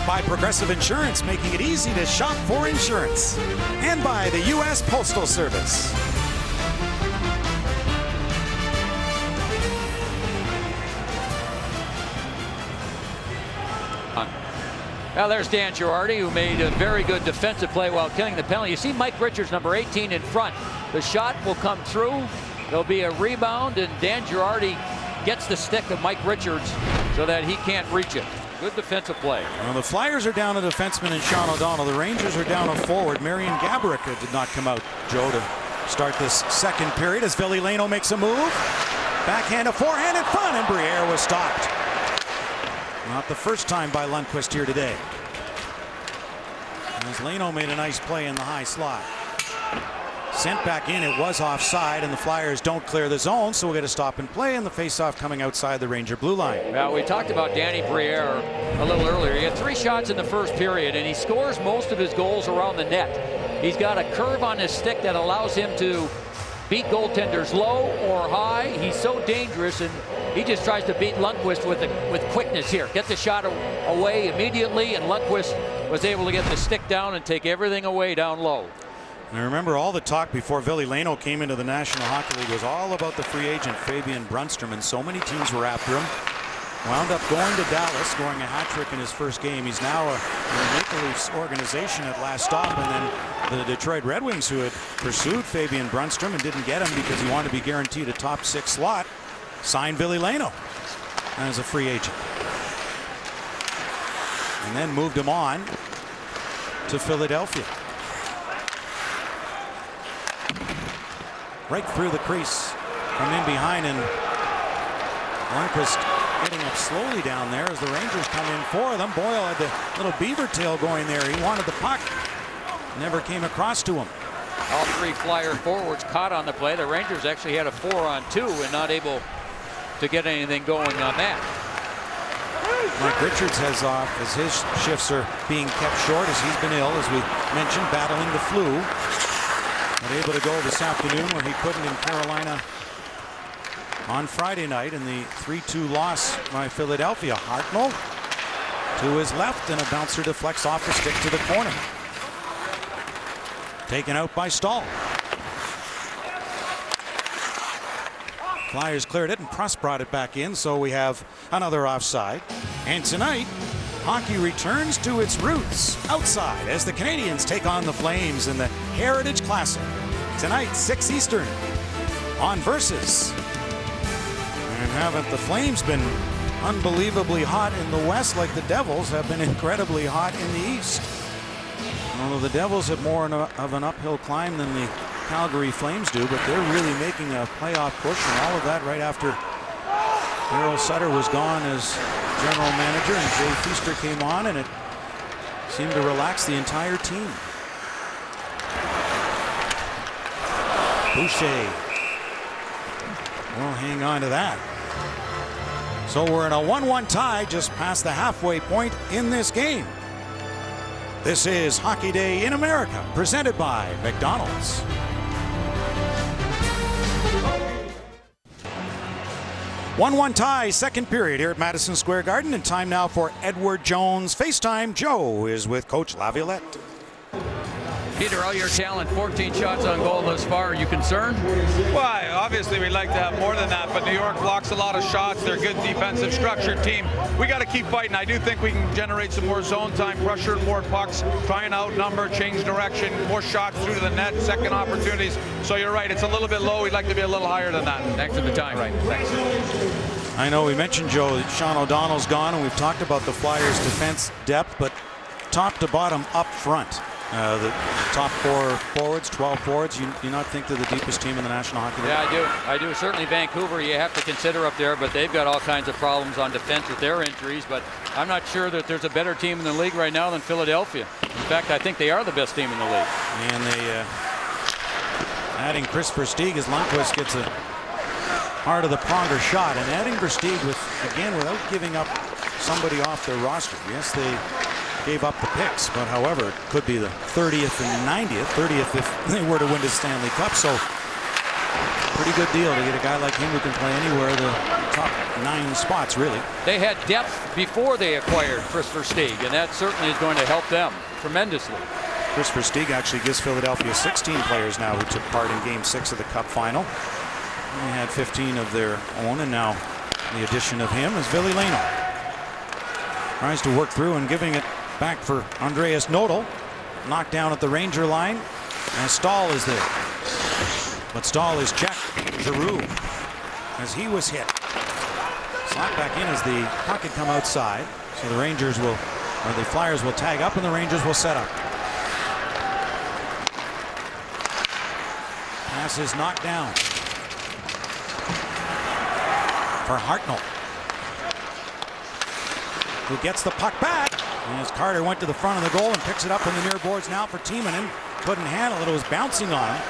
By Progressive Insurance, making it easy to shop for insurance. And by the U.S. Postal Service. Now there's Dan Girardi, who made a very good defensive play while killing the penalty. You see Mike Richards, number 18, in front. The shot will come through. There'll be a rebound, and Dan Girardi gets the stick of Mike Richards so that he can't reach it. Good defensive play. Well, the Flyers are down a defenseman in Sean O'Donnell. The Rangers are down a forward. Marian Gaborik did not come out, Joe, to start this second period as Ville Leino makes a move. Backhand, a forehand in front, and Briere was stopped. Not the first time by Lundqvist here today. As Leno made a nice play in the high slot. Sent back in, it was offside, and the Flyers don't clear the zone, so we'll get a stop and play, and the faceoff coming outside the Ranger blue line. Well, we talked about Danny Briere a little earlier. He had 3 shots in the first period, and he scores most of his goals around the net. He's got a curve on his stick that allows him to beat goaltenders low or high. He's so dangerous, and he just tries to beat Lundqvist with quickness here. Get the shot away immediately, and Lundqvist was able to get the stick down and take everything away down low. And I remember all the talk before Ville Leino came into the National Hockey League was all about the free agent Fabian Brunstrom, and so many teams were after him. Wound up going to Dallas, scoring a hat trick in his first game. He's now in the Maple Leafs organization at last stop, and then the Detroit Red Wings, who had pursued Fabian Brunstrom and didn't get him because he wanted to be guaranteed a top 6 slot, signed Ville Leino as a free agent. And then moved him on to Philadelphia. Right through the crease from in behind, and Lundqvist getting up slowly down there as the Rangers come in for them. Boyle had the little beaver tail going there. He wanted the puck. Never came across to him. All 3 Flyer forwards caught on the play. The Rangers actually had a 4-on-2 and not able to get anything going on that. Mike Richards has off as his shifts are being kept short as he's been ill, as we mentioned, battling the flu. Not able to go this afternoon where he couldn't in Carolina on Friday night in the 3-2 loss by Philadelphia. Hartnell to his left, and a bouncer deflects off the stick to the corner. Taken out by Stahl. Flyers cleared it, and Pruss brought it back in, so we have another offside. And tonight, hockey returns to its roots outside as the Canadiens take on the Flames in the Heritage Classic. Tonight, 6 Eastern on Versus. And haven't the Flames been unbelievably hot in the West like the Devils have been incredibly hot in the East? Although the Devils have more of an uphill climb than the Calgary Flames do, but they're really making a playoff push, and all of that right after Daryl Sutter was gone as general manager and Jay Feaster came on, and it seemed to relax the entire team. Boucher will hang on to that. So we're in a 1-1 tie just past the halfway point in this game. This is Hockey Day in America, presented by McDonald's. One tie, second period here at Madison Square Garden, and time now for Edward Jones FaceTime. Joe is with Coach Laviolette. Peter, all your talent, 14 shots on goal thus far. Are you concerned? Well, obviously we'd like to have more than that, but New York blocks a lot of shots. They're a good defensive, structured team. We got to keep fighting. I do think we can generate some more zone time, pressure more pucks, try and outnumber, change direction, more shots through to the net, second opportunities. So you're right, it's a little bit low. We'd like to be a little higher than that. Thanks for the time. Right, thanks. I know we mentioned, Joe, that Sean O'Donnell's gone, and we've talked about the Flyers' defense depth, but top to bottom up front. The top 4 forwards, 12 forwards, you not think they're the deepest team in the National Hockey League? Yeah, I do. Certainly Vancouver you have to consider up there, but they've got all kinds of problems on defense with their injuries. But I'm not sure that there's a better team in the league right now than Philadelphia. In fact, I think they are the best team in the league. And they adding Chris Versteeg as Lundqvist gets a heart of the Pronger shot. And adding Versteeg without giving up somebody off their roster. Yes, they gave up the picks, but however, it could be the 30th and 30th if they were to win the Stanley Cup. So pretty good deal to get a guy like him who can play anywhere, the top 9 spots, really. They had depth before they acquired Chris Versteeg, and that certainly is going to help them tremendously. Chris Versteeg actually gives Philadelphia 16 players now who took part in Game 6 of the Cup final. They had 15 of their own, and now the addition of him is Ville Leino. Tries to work through and giving it back for Andreas Nodal. Knocked down at the Ranger line, and Stahl is there. But Stahl is checked. Giroux, as he was hit. Slot back in as the puck had come outside. So the Flyers will tag up and the Rangers will set up. Pass is knocked down for Hartnell, who gets the puck back. As Carter went to the front of the goal and picks it up from the near boards now for Timonen. Couldn't handle it. It was bouncing on him.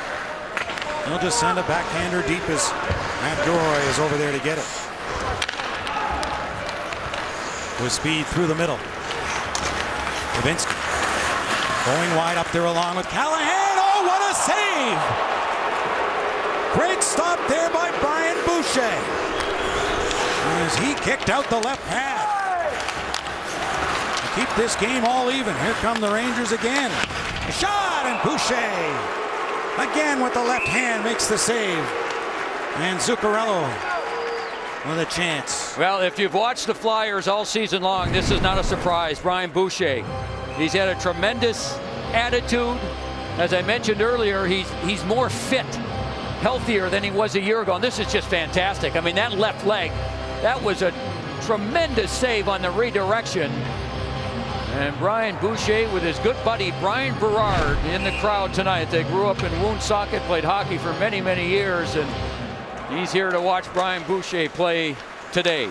He'll just send a backhander deep as Matt Gilroy is over there to get it. With speed through the middle. Levinsky going wide up there along with Callahan. Oh, what a save! Great stop there by Brian Boucher as he kicked out the left pad. Keep this game all even. Here come the Rangers again. A shot, and Boucher again with the left hand makes the save. And Zuccarello with a chance. Well, if you've watched the Flyers all season long, this is not a surprise. Brian Boucher, he's had a tremendous attitude. As I mentioned earlier, he's more fit, healthier than he was a year ago. And this is just fantastic. I mean, that left leg, that was a tremendous save on the redirection. And Brian Boucher with his good buddy Brian Berard in the crowd tonight. They grew up in Woonsocket, played hockey for many, many years, and he's here to watch Brian Boucher play today.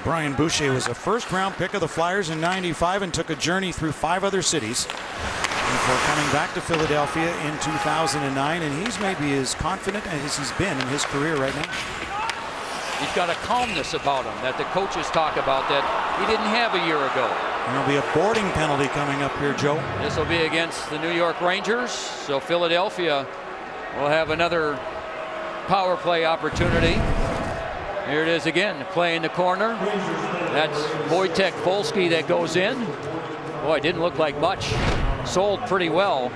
Brian Boucher was a first-round pick of the Flyers in '95 and took a journey through 5 other cities before coming back to Philadelphia in 2009, and he's maybe as confident as he's been in his career right now. He's got a calmness about him that the coaches talk about that he didn't have a year ago. There'll be a boarding penalty coming up here, Joe. This will be against the New York Rangers, so Philadelphia will have another power play opportunity. Here it is again, play in the corner. That's Wojtek Wolski that goes in. Boy, it didn't look like much. Sold pretty well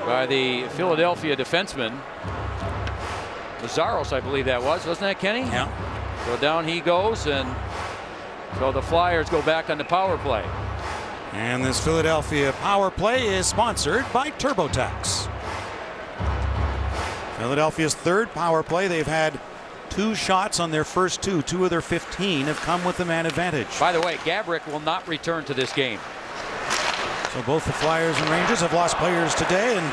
by the Philadelphia defenseman. Lazzaros, I believe that was, wasn't that, Kenny? Yeah. So down he goes, and so the Flyers go back on the power play. And this Philadelphia power play is sponsored by TurboTax. Philadelphia's third power play. They've had 2 shots on their first 2. 2 of their 15 have come with the man advantage. By the way, Gabrick will not return to this game. So both the Flyers and Rangers have lost players today, and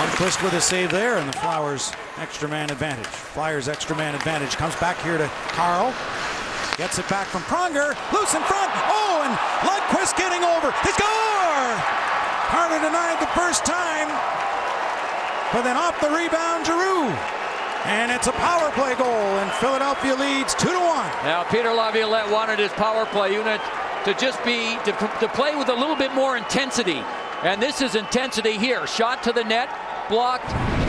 Lundqvist with a save there, and the Flyers extra man advantage. Flyers extra man advantage comes back here to Carl. Gets it back from Pronger. Loose in front. Oh, and Lundqvist getting over. He score! Harder denied the first time. But then off the rebound, Giroux. And it's a power play goal, and Philadelphia leads 2-1. Now, Peter Laviolette wanted his power play unit to just be to play with a little bit more intensity. And this is intensity here. Shot to the net, blocked.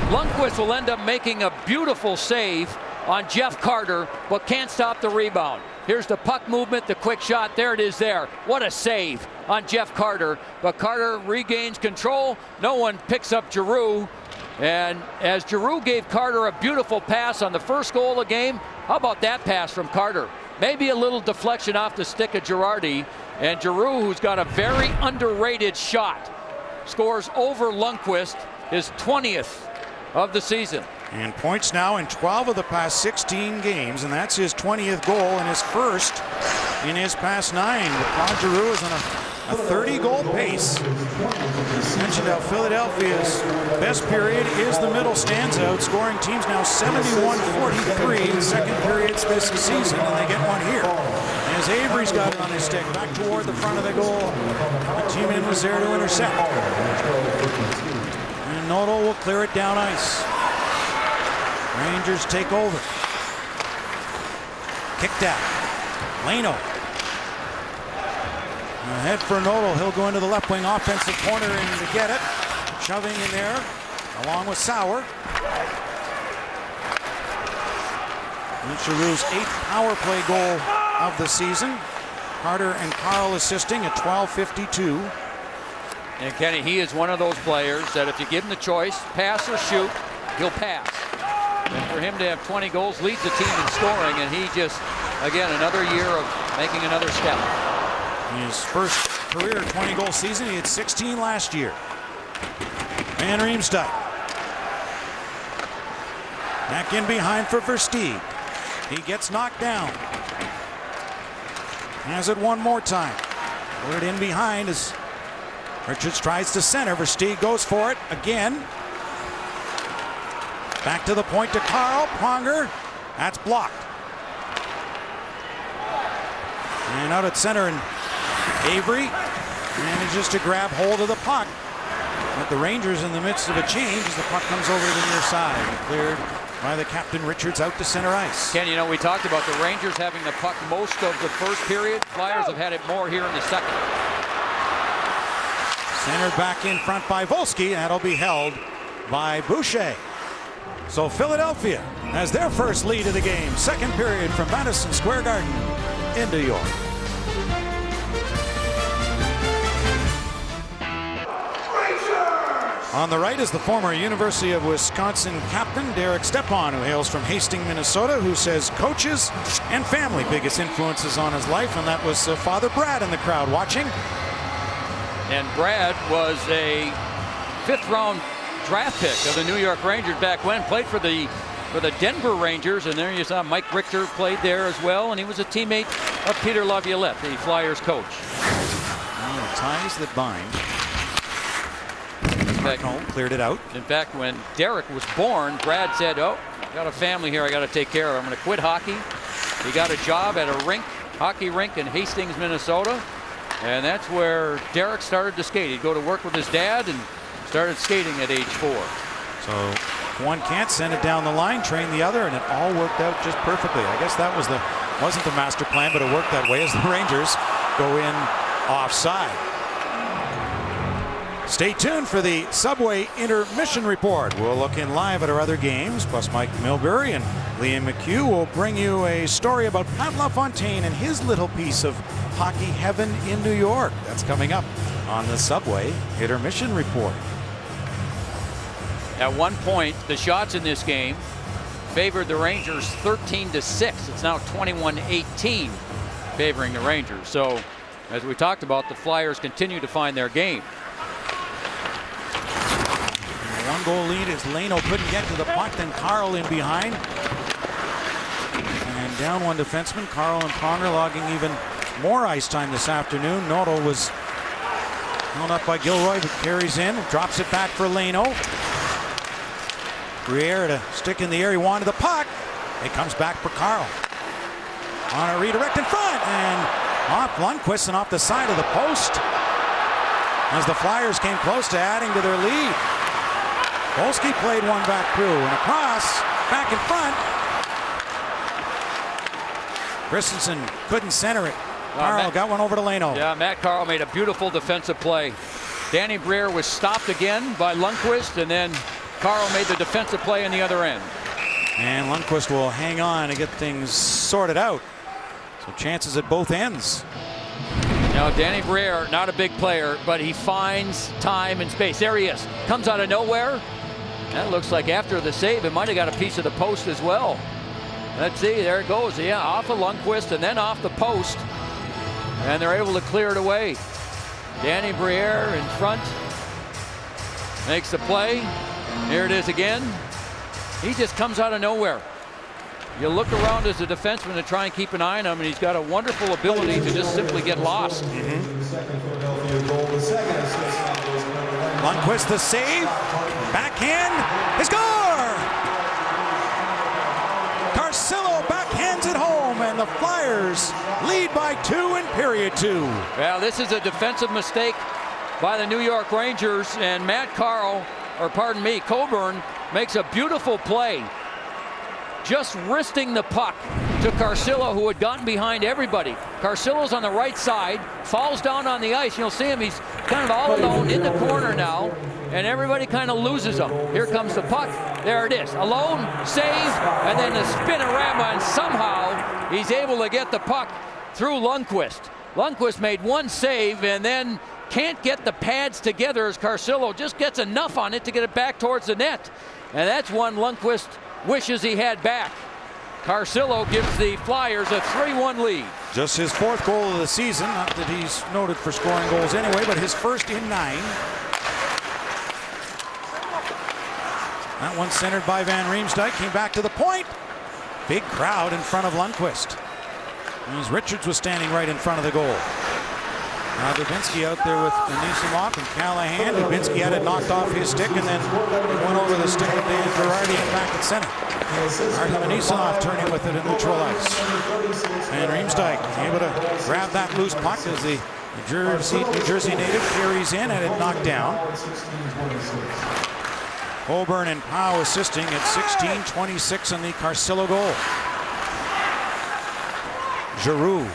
Lundqvist will end up making a beautiful save on Jeff Carter, but can't stop the rebound. Here's the puck movement, the quick shot. There it is there. What a save on Jeff Carter. But Carter regains control. No one picks up Giroux. And as Giroux gave Carter a beautiful pass on the first goal of the game, how about that pass from Carter? Maybe a little deflection off the stick of Girardi. And Giroux, who's got a very underrated shot, scores over Lundqvist, his 20th of the season. And points now in 12 of the past 16 games, and that's his 20th goal and his first in his past 9. Claude Giroux is on a 30-goal pace. Mentioned how Philadelphia's best period is the middle stands-out, scoring teams now 71-43 in second periods this season, and they get one here. As Avery's got it on his stick, back toward the front of the goal. Timonen was there to intercept. And Noto will clear it down ice. Rangers take over. Kicked out. Leno. Ahead for Noto. He'll go into the left wing offensive corner and to get it. Shoving in there along with Sauer. Giroux's 8th power play goal of the season. Carter and Carl assisting at 12:52. And Kenny, he is one of those players that if you give him the choice, pass or shoot, he'll pass. And for him to have 20 goals, leads the team in scoring, and he just, again, another year of making another step. His first career 20-goal season, he had 16 last year. Van Riemsdyk. Back in behind for Versteeg. He gets knocked down. Has it one more time. Put it in behind as Richards tries to center. Versteeg goes for it again. Back to the point to Carl. Pronger. That's blocked. And out at center, and Avery manages to grab hold of the puck. But the Rangers in the midst of a change as the puck comes over to the near side. Cleared by the captain. Richards out to center ice. Ken, you know, we talked about the Rangers having the puck most of the first period. Flyers have had it more here in the second. Centered back in front by Volsky. That'll be held by Boucher. So Philadelphia has their first lead of the game. Second period from Madison Square Garden in New York. On the right is the former University of Wisconsin captain, Derek Stepan, who hails from Hastings, Minnesota, who says coaches and family biggest influences on his life, and that was Father Brad in the crowd watching. And Brad was a 5th-round draft pick of the New York Rangers back when, played for the Denver Rangers, and there you saw Mike Richter played there as well, and he was a teammate of Peter Laviolette, the Flyers coach. Oh, ties that bind. Cleared it out. In fact, when Derek was born, Brad said, "Oh, got a family here I got to take care of. I'm going to quit hockey." He got a job at a hockey rink in Hastings, Minnesota, and that's where Derek started to skate. He'd go to work with his dad and started skating at age 4. So one can't send it down the line, train the other, and it all worked out just perfectly. I guess that wasn't the master plan, but it worked that way as the Rangers go in offside. Stay tuned for the Subway Intermission Report. We'll look in live at our other games, plus Mike Milbury and Liam McHugh will bring you a story about Pat LaFontaine and his little piece of hockey heaven in New York. That's coming up on the Subway Intermission Report. At one point, the shots in this game favored the Rangers 13-6. It's now 21-18 favoring the Rangers. So, as we talked about, the Flyers continue to find their game. One-goal lead as Leno couldn't get to the puck, then Carl in behind. And down one defenseman, Carl and Pronger logging even more ice time this afternoon. Noto was held up by Gilroy, but carries in, drops it back for Leno. Briere to stick in the air, he wanted the puck. It comes back for Carl. On a redirect in front, and off Lundqvist and off the side of the post as the Flyers came close to adding to their lead. Volsky played one back through and across, back in front. Christensen couldn't center it. Carl got one over to Leno. Yeah, Matt Carl made a beautiful defensive play. Danny Briere was stopped again by Lundqvist, and then Carl made the defensive play in the other end. And Lundqvist will hang on to get things sorted out. So chances at both ends. Now Danny Briere, not a big player, but he finds time and space. There he is. Comes out of nowhere. That looks like after the save, it might have got a piece of the post as well. Let's see, there it goes. Yeah, off of Lundqvist and then off the post. And they're able to clear it away. Danny Briere in front. Makes the play. Here it is again. He just comes out of nowhere. You look around as a defenseman to try and keep an eye on him, and he's got a wonderful ability to just simply get lost. Lundqvist the save. Backhand. He score! Carcillo backhands it home, and the Flyers lead by 2 in period 2. Well, this is a defensive mistake by the New York Rangers, and Matt Carl, or pardon me, Coburn, makes a beautiful play. Just wristing the puck to Carcillo, who had gotten behind everybody. Carcillo's on the right side, falls down on the ice. You'll see him, he's kind of all alone in the corner now, and everybody kind of loses him. Here comes the puck. There it is. Alone, save, and then the spinorama, and somehow he's able to get the puck through Lundqvist. Lundqvist made one save and then can't get the pads together as Carcillo just gets enough on it to get it back towards the net. And that's one Lundqvist wishes he had back. Carcillo gives the Flyers a 3-1 lead. Just his 4th goal of the season. Not that he's noted for scoring goals anyway, but his first in 9. That one centered by Van Riemsdyk. Came back to the point. Big crowd in front of Lundqvist. As Richards was standing right in front of the goal. Now Dubinsky out there with Anisimov and Callahan. Dubinsky had it knocked off his stick and then went over the stick of Dan Girardi and back at center. Artem Anisimov turning with it in neutral ice. And Riemsdyk able to grab that loose puck as the New Jersey native carries in and it knocked down. Coburn and Powell assisting at 16:26 on the Carcillo goal. Giroux.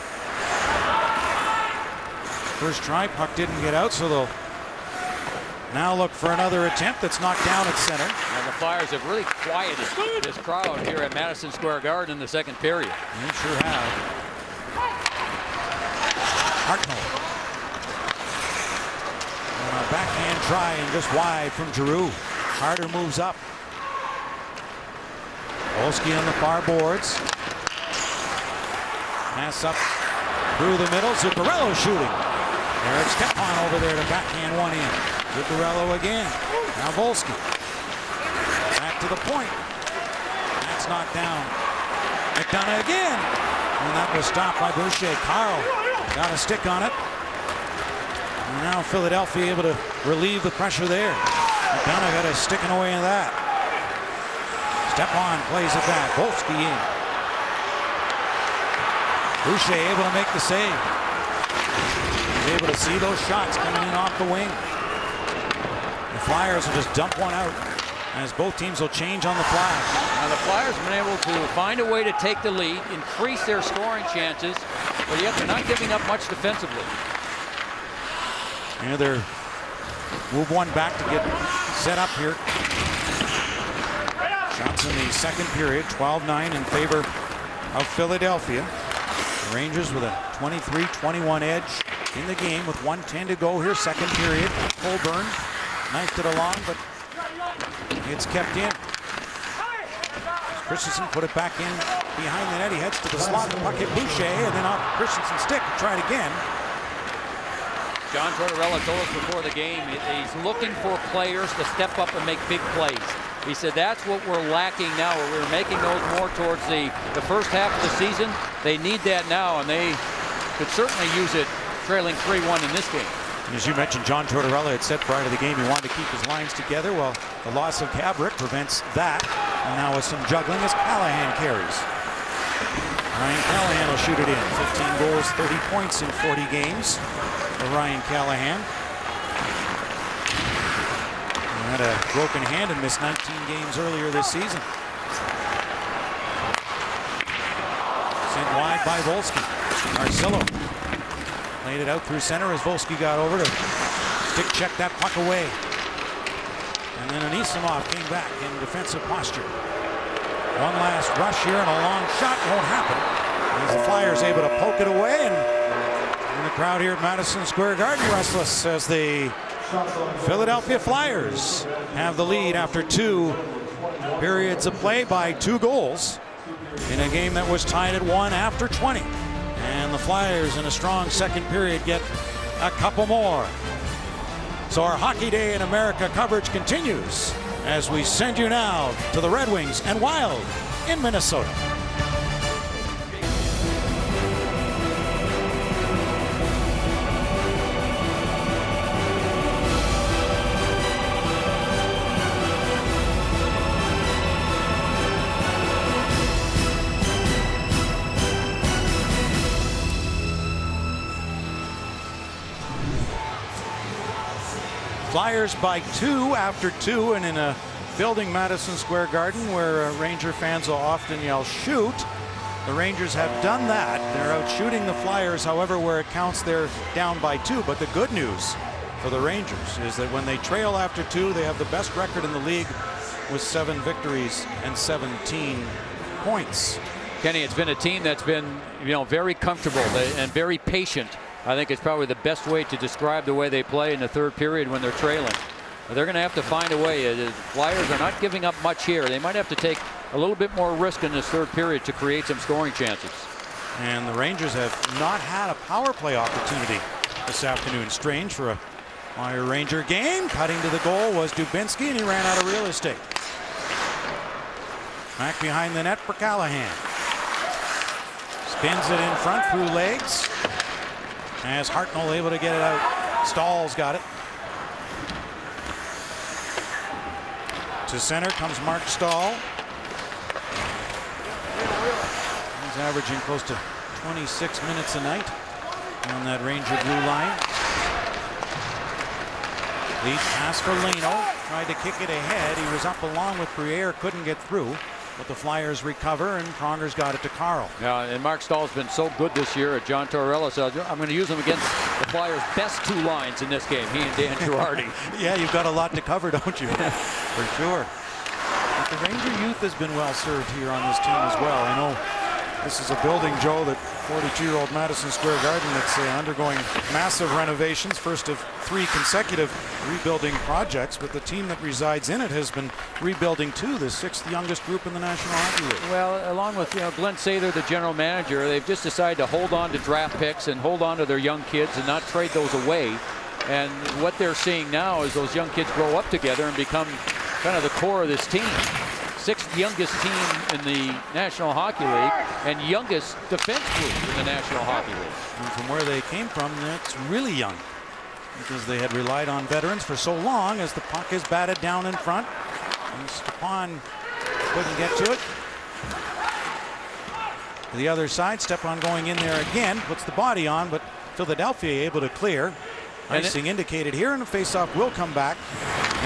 First try, puck didn't get out, so they'll now look for another attempt that's knocked down at center. And the Flyers have really quieted this crowd here at Madison Square Garden in the second period. They sure have. Hartnell. And a backhand try and just wide from Giroux. Harder moves up. Olski on the far boards. Pass up through the middle. Zuccarello shooting. Eric Stepan over there to backhand one in. Zuccarello again. Now Volsky. Back to the point. That's knocked down. McDonough again. And that was stopped by Boucher. Carl got a stick on it. And now Philadelphia able to relieve the pressure there. McDonough got a sticking away in that. Stepan plays it back. Volsky in. Boucher able to make the save. He's able to see those shots coming in off the wing. The Flyers will just dump one out as both teams will change on the fly. Now the Flyers have been able to find a way to take the lead, increase their scoring chances, but yet they're not giving up much defensively. Yeah, they're move one back to get set up here. Shots in the second period, 12-9 in favor of Philadelphia. The Rangers with a 23-21 edge in the game with 1:10 to go here, second period. Coburn knifed it along, but it's kept in. Christensen put it back in behind the net. He heads to the slot. The puck hit Boucher, and then off Christensen's stick. Tried again. John Tortorella told us before the game he's looking for players to step up and make big plays. He said that's what we're lacking now. We're making those more towards the first half of the season. They need that now, and they could certainly use it trailing 3-1 in this game. And as you mentioned, John Tortorella had said prior to the game he wanted to keep his lines together. Well, the loss of Gabrick prevents that. And now with some juggling as Callahan carries. Ryan Callahan will shoot it in. 15 goals, 30 points in 40 games for Ryan Callahan. He had a broken hand and missed 19 games earlier this season. Sent wide by Volsky. Carcillo Laid it out through center as Volsky got over to stick check that puck away. And then Anisimov came back in defensive posture. One last rush here and a long shot won't happen. As the Flyers able to poke it away, and the crowd here at Madison Square Garden restless as the Philadelphia Flyers have the lead after 2 periods of play by 2 goals in a game that was tied at 1 after 20. And the Flyers in a strong second period get a couple more. So our Hockey Day in America coverage continues as we send you now to the Red Wings and Wild in Minnesota. Flyers by 2 after 2, and in a building, Madison Square Garden, where Ranger fans will often yell shoot. The Rangers have done that. They're out shooting the Flyers. However, where it counts, they're down by 2. But the good news for the Rangers is that when they trail after 2, they have the best record in the league with 7 victories and 17 points. Kenny, it's been a team that's been, very comfortable and very patient. I think it's probably the best way to describe the way they play in the third period when they're trailing. They're going to have to find a way. The Flyers are not giving up much here. They might have to take a little bit more risk in this third period to create some scoring chances. And the Rangers have not had a power play opportunity this afternoon. Strange for a Flyer Ranger game. Cutting to the goal was Dubinsky, and he ran out of real estate. Back behind the net for Callahan. Spins it in front through legs. As Hartnell able to get it out. Stahl's got it. To center comes Mark Stahl. He's averaging close to 26 minutes a night on that Ranger blue line. Lead pass for Leno. Tried to kick it ahead. He was up along with Briere. Couldn't get through. But the Flyers recover, and Pronger's got it to Carl. Yeah, and Mark Stahl's been so good this year at John Tortorella, so I'm going to use him against the Flyers' best 2 lines in this game, he and Dan Girardi. Yeah, you've got a lot to cover, don't you? For sure. But the Ranger youth has been well served here on this team as well. I know this is a building, Joe, that 42-year-old Madison Square Garden that's undergoing massive renovations, first of 3 consecutive rebuilding projects, but the team that resides in it has been rebuilding too, the 6th youngest group in the National Hockey League. Well, along with Glenn Sather, the general manager, they've just decided to hold on to draft picks and hold on to their young kids and not trade those away. And what they're seeing now is those young kids grow up together and become kind of the core of this team. 6th youngest team in the National Hockey League and youngest defense group in the National Hockey League. And from where they came from, it's really young, because they had relied on veterans for so long. As the puck is batted down in front, and Stepan couldn't get to it. To the other side, Stepan going in there again, puts the body on, but Philadelphia able to clear. Icing indicated here, and the faceoff will come back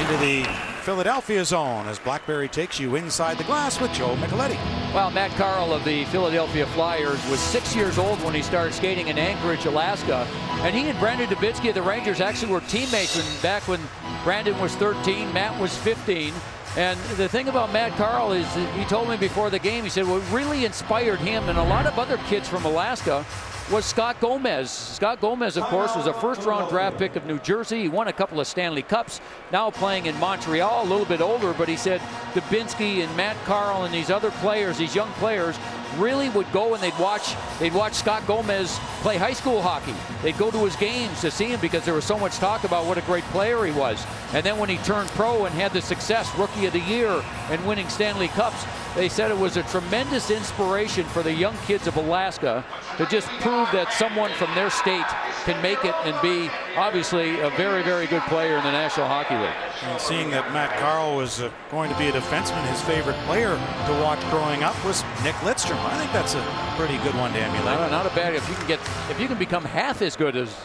into the Philadelphia zone as Blackberry takes you inside the glass with Joe Micheletti. Well, Matt Carl of the Philadelphia Flyers was 6 years old when he started skating in Anchorage, Alaska. And he and Brandon Dubinsky of the Rangers actually were teammates back when Brandon was 13, Matt was 15. And the thing about Matt Carl is he told me before the game, he said what really inspired him and a lot of other kids from Alaska was Scott Gomez. Scott Gomez, of course, was a first-round draft pick of New Jersey. He won a couple of Stanley Cups, now playing in Montreal, a little bit older, but he said Dubinsky and Matt Carl and these other players, these young players, really would go and they'd watch Scott Gomez play high school hockey. They'd go to his games to see him because there was so much talk about what a great player he was. And then when he turned pro and had the success, Rookie of the Year and winning Stanley Cups, they said it was a tremendous inspiration for the young kids of Alaska to just prove that someone from their state can make it and be obviously a very, very good player in the National Hockey League. And seeing that Matt Carl was going to be a defenseman, his favorite player to watch growing up was Nick Lidstrom. I think that's a pretty good one to emulate. Not a bad. If you can become half as good as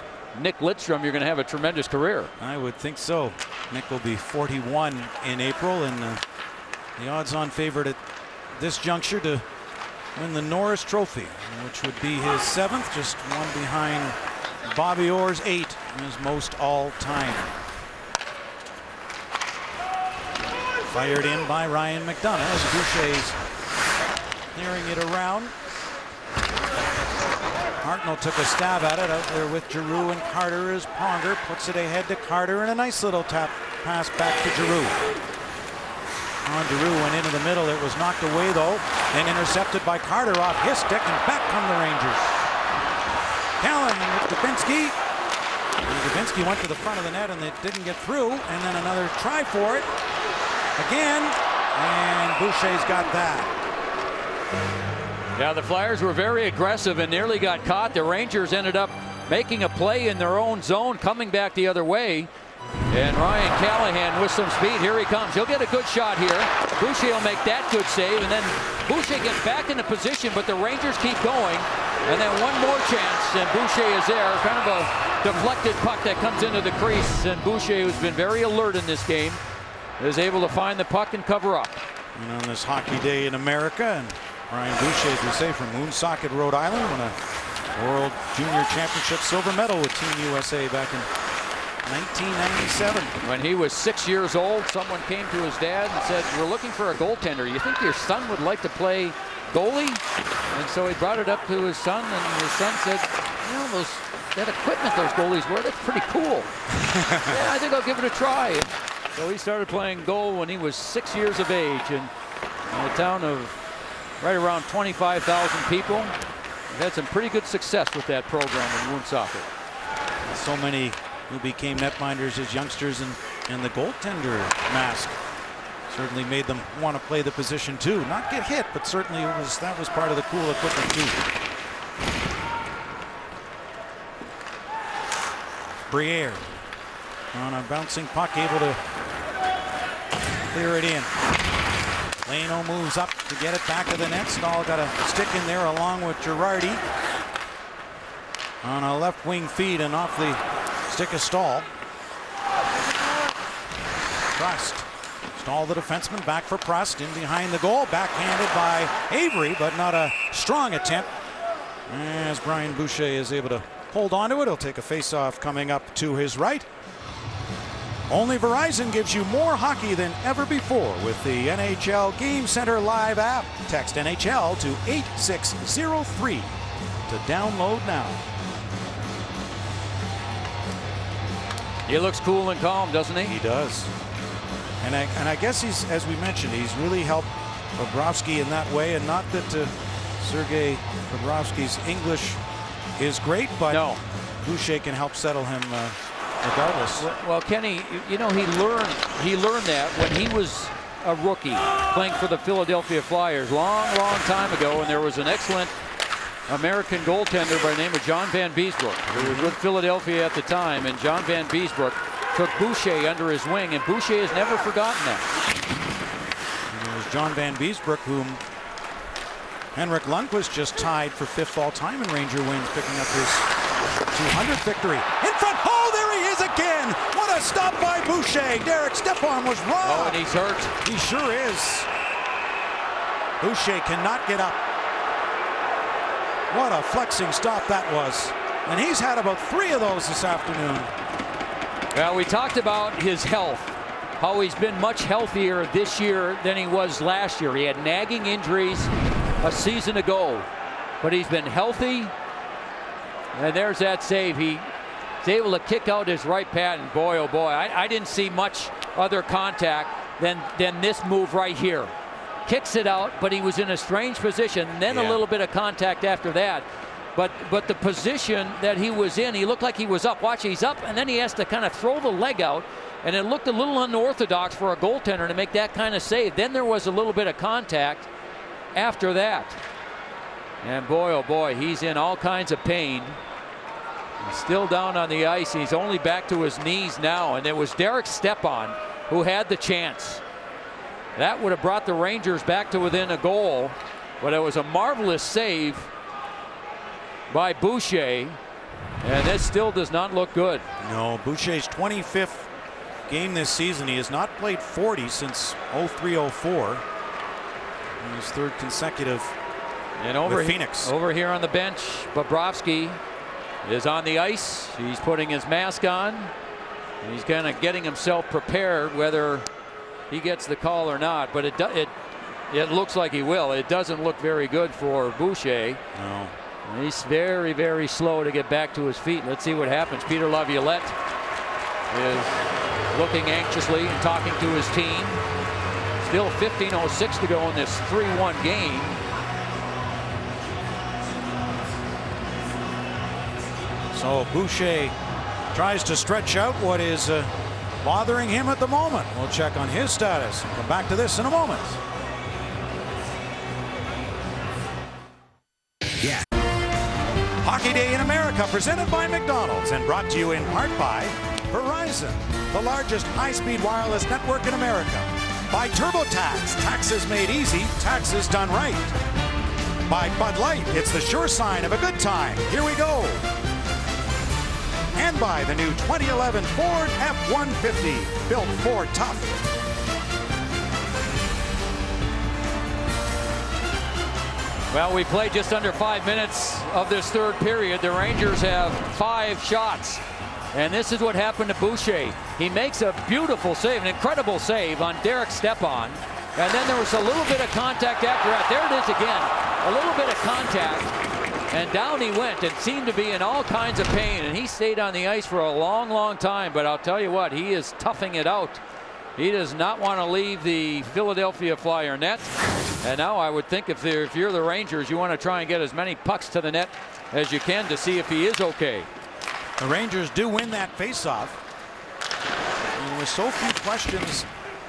Nick Lidstrom, you're going to have a tremendous career. I would think so. Nick will be 41 in April, and the odds-on favorite at this juncture to win the Norris Trophy, which would be his 7th, just one behind Bobby Orr's 8, his most all-time. Fired in by Ryan McDonough as Boucher's clearing it around. Hartnell took a stab at it out there with Giroux and Carter as Pronger puts it ahead to Carter, and a nice little tap pass back to Giroux. Giroux went into the middle. It was knocked away though, then intercepted by Carter off his stick, and back come the Rangers. Callan with Dubinsky. Dubinsky went to the front of the net and it didn't get through, and then another try for it again, and Boucher's got that. Yeah, the Flyers were very aggressive and nearly got caught. The Rangers ended up making a play in their own zone, coming back the other way. And Ryan Callahan with some speed. Here he comes. He'll get a good shot here. Boucher will make that good save, and then Boucher gets back into position, but the Rangers keep going. And then one more chance, and Boucher is there. Kind of a deflected puck that comes into the crease, and Boucher, who's been very alert in this game, is able to find the puck and cover up. And on this hockey day in America, and Brian Boucher, as we say, from Woonsocket, Rhode Island, won a World Junior Championship silver medal with Team USA back in 1997. When he was 6 years old, someone came to his dad and said, "We're looking for a goaltender. You think your son would like to play goalie?" And so he brought it up to his son, and his son said, "You know, that equipment those goalies wear, that's pretty cool." "Yeah, I think I'll give it a try." So he started playing goal when he was 6 years of age, and in a town of right around 25,000 people. We've had some pretty good success with that program in Woonsocket. So many who became netminders as youngsters, and the goaltender mask certainly made them want to play the position too. Not get hit, but certainly that was part of the cool equipment too. Briere on a bouncing puck, able to clear it in. Leno moves up to get it back to the net. Stahl got a stick in there along with Girardi on a left wing feed and off the stick of Stahl. Prust. Stahl, the defenseman, back for Prust in behind the goal. Backhanded by Avery, but not a strong attempt. As Brian Boucher is able to hold on to it, he'll take a face-off coming up to his right. Only Verizon gives you more hockey than ever before with the NHL Game Center Live app. Text NHL to 8603 to download now. He looks cool and calm, doesn't he? He does. And I guess he's, as we mentioned, he's really helped Bobrovsky in that way. And not that Sergei Bobrovsky's English is great, but no. Boucher can help settle him regardless. Well, Kenny, you know, he learned that when he was a rookie playing for the Philadelphia Flyers long time ago, and there was an excellent American goaltender by the name of John Van Beesbroek, who was with Philadelphia at the time, and John Van Beesbroek took Boucher under his wing, and Boucher has never forgotten that. And it was John Van Beesbroek whom Henrik Lundqvist just tied for 5th all-time in Ranger wins, picking up his 200th victory. In front, oh, there he is again! What a stop by Boucher! Derek Stepan was wrong! Oh, and he's hurt. He sure is. Boucher cannot get up. What a flexing stop that was. And he's had about 3 of those this afternoon. Well, we talked about his health, how he's been much healthier this year than he was last year. He had nagging injuries a season ago, but he's been healthy. And there's that save. He's able to kick out his right pad, and boy, oh boy, I didn't see much other contact than this move right here. Kicks it out, but he was in a strange position. Then a little bit of contact after that. But the position that he was in, he looked like he was up. Watch, he's up, and then he has to kind of throw the leg out, and it looked a little unorthodox for a goaltender to make that kind of save. Then there was a little bit of contact after that. And boy, oh boy, he's in all kinds of pain. He's still down on the ice. He's only back to his knees now, and it was Derek Stepan who had the chance. That would have brought the Rangers back to within a goal, but it was a marvelous save by Boucher, and this still does not look good. No, Boucher's 25th game this season. He has not played 40 since 03-04. His 3rd consecutive and over with Phoenix. Over here on the bench, Bobrovsky is on the ice. He's putting his mask on. And he's kind of getting himself prepared, whether he gets the call or not. But it looks like he will. It doesn't look very good for Boucher. No. And he's very, very slow to get back to his feet. Let's see what happens. Peter Laviolette is looking anxiously and talking to his team. Still 15:06 to go in this 3-1 game. So Boucher tries to stretch out what is bothering him at the moment. We'll check on his status and come back to this in a moment. Yeah. Hockey Day in America, presented by McDonald's and brought to you in part by Verizon, the largest high-speed wireless network in America. By TurboTax, taxes made easy, taxes done right. By Bud Light, it's the sure sign of a good time. Here we go. And by the new 2011 Ford F-150, built for tough. Well, we played just under 5 minutes of this third period. The Rangers have 5 shots. And this is what happened to Boucher. He makes a beautiful save, an incredible save on Derek Stepan. And then there was a little bit of contact after that. There it is again. A little bit of contact. And down he went and seemed to be in all kinds of pain. And he stayed on the ice for a long, long time. But I'll tell you what, he is toughing it out. He does not want to leave the Philadelphia Flyer net. And now I would think if you're the Rangers, you want to try and get as many pucks to the net as you can to see if he is okay. The Rangers do win that faceoff. And with so few questions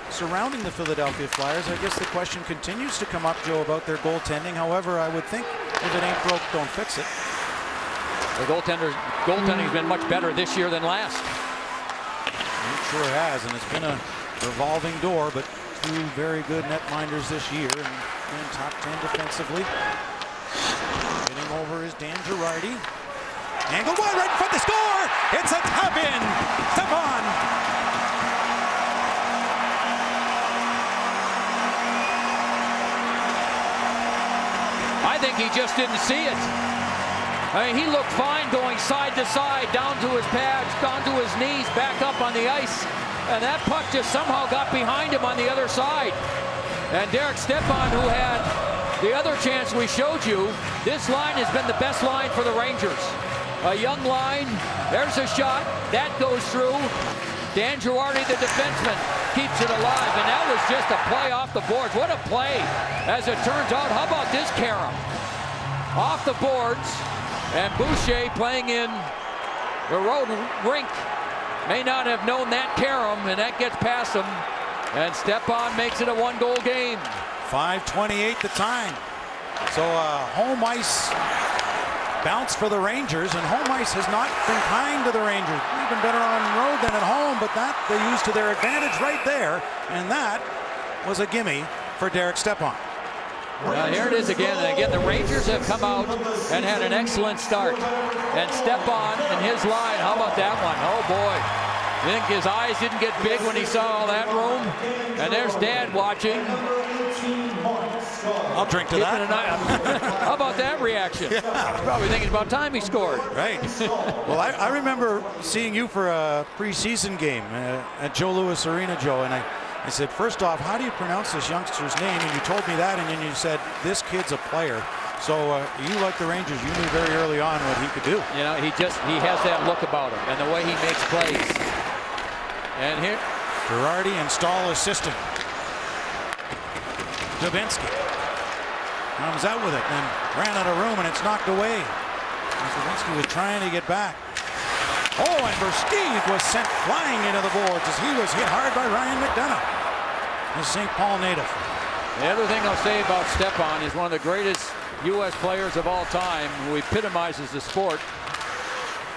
surrounding the Philadelphia Flyers, I guess the question continues to come up, Joe, about their goaltending. However, I would think if it ain't broke, don't fix it. The goaltending has been much better this year than last. It sure has, and it's been a revolving door, but 2 very good netminders this year, and top 10 defensively. Getting over is Dan Girardi. Angled wide right in front, the score! It's a tap-in! Stepan! I think he just didn't see it. I mean, he looked fine going side to side, down to his pads, down to his knees, back up on the ice. And that puck just somehow got behind him on the other side. And Derek Stepan, who had the other chance we showed you, this line has been the best line for the Rangers. A young line, there's a shot, that goes through. Dan Girardi, the defenseman, keeps it alive, and that was just a play off the boards. What a play, as it turns out. How about this carom? Off the boards, and Boucher playing in the road rink may not have known that carom, and that gets past him, and Stepan makes it a 1-goal game. 5:28 the time. So home ice bounce for the Rangers, and home ice has not been kind to the Rangers. Even better on the road than at home, but that they used to their advantage right there, and that was a gimme for Derek Stepan. Here it is again, and again the Rangers have come out and had an excellent start. And Stepan and his line, how about that one? Oh boy, you think his eyes didn't get big when he saw all that room? And there's Dad watching. I'll drink to that. How about that reaction? Yeah. Probably thinking about time he scored. Right. Well, I remember seeing you for a preseason game at Joe Louis Arena, Joe, and I said, first off, how do you pronounce this youngster's name? And you told me that, and then you said, this kid's a player. So you, like the Rangers, you knew very early on what he could do. You know, he has that look about him, and the way he makes plays. And here, Girardi and Stahl assistant. Dubinsky comes out with it, then ran out of room, and it's knocked away. Dubinsky was trying to get back. Oh, and Versteeg was sent flying into the boards as he was hit hard by Ryan McDonough, the St. Paul native. The other thing I'll say about Stepan is one of the greatest U.S. players of all time, who epitomizes the sport.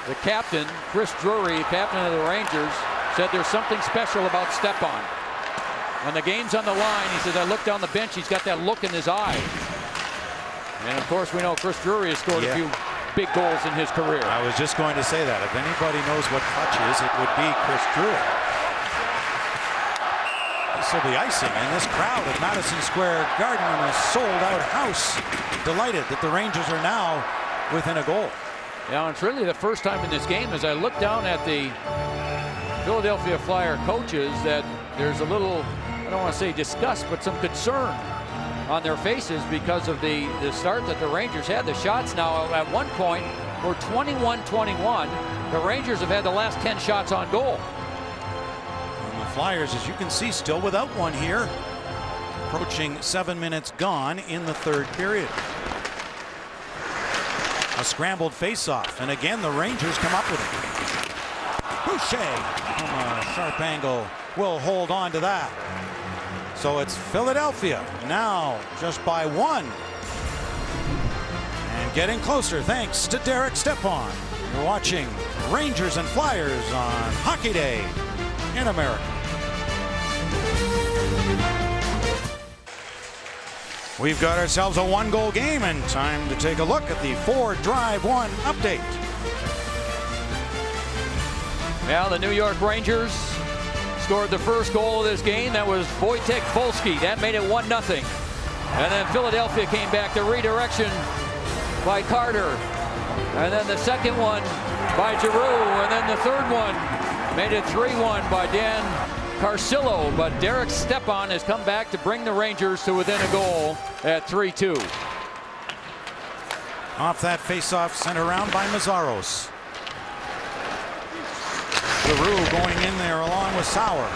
The captain, Chris Drury, captain of the Rangers, said there's something special about Stepan. When the game's on the line, he says, I look down the bench, he's got that look in his eye. And of course, we know Chris Drury has scored a few big goals in his career. I was just going to say that. If anybody knows what clutch is, it would be Chris Drury. This will be icing, and this crowd at Madison Square Garden in a sold-out house, delighted that the Rangers are now within a goal. Now, it's really the first time in this game as I look down at the Philadelphia Flyer coaches that there's a little, I don't want to say disgust, but some concern on their faces because of the start that the Rangers had. The shots now at one point were 21-21. The Rangers have had the last 10 shots on goal. And the Flyers, as you can see, still without one here. Approaching 7 minutes gone in the third period. A scrambled faceoff, and again the Rangers come up with it. Boucher from a sharp angle will hold on to that. So it's Philadelphia now just by one. And getting closer thanks to Derek Stepan. You're watching Rangers and Flyers on Hockey Day in America. We've got ourselves a one-goal game and time to take a look at the 4-drive-1 update. Well, the New York Rangers scored the first goal of this game. That was Wojtek Wolski. That made it 1-0. And then Philadelphia came back. The redirection by Carter. And then the second one by Giroux. And then the third one made it 3-1 by Dan Carcillo. But Derek Stepan has come back to bring the Rangers to within a goal at 3-2. Off that faceoff sent around by Mazzaros. Giroux going in there along with Sauer.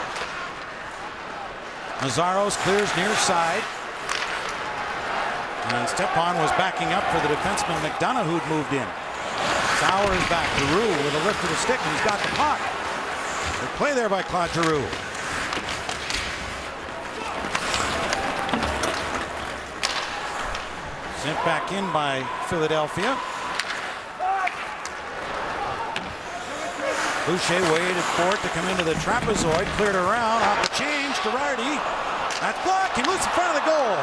Mazzaros clears near side. And Stepan was backing up for the defenseman McDonough who'd moved in. Sauer is back. Giroux with a lift of the stick, and he's got the puck. Good play there by Claude Giroux. Sent back in by Philadelphia. Boucher waited for it to come into the trapezoid, cleared around, off the change, Girardi. That block, he moves in front of the goal.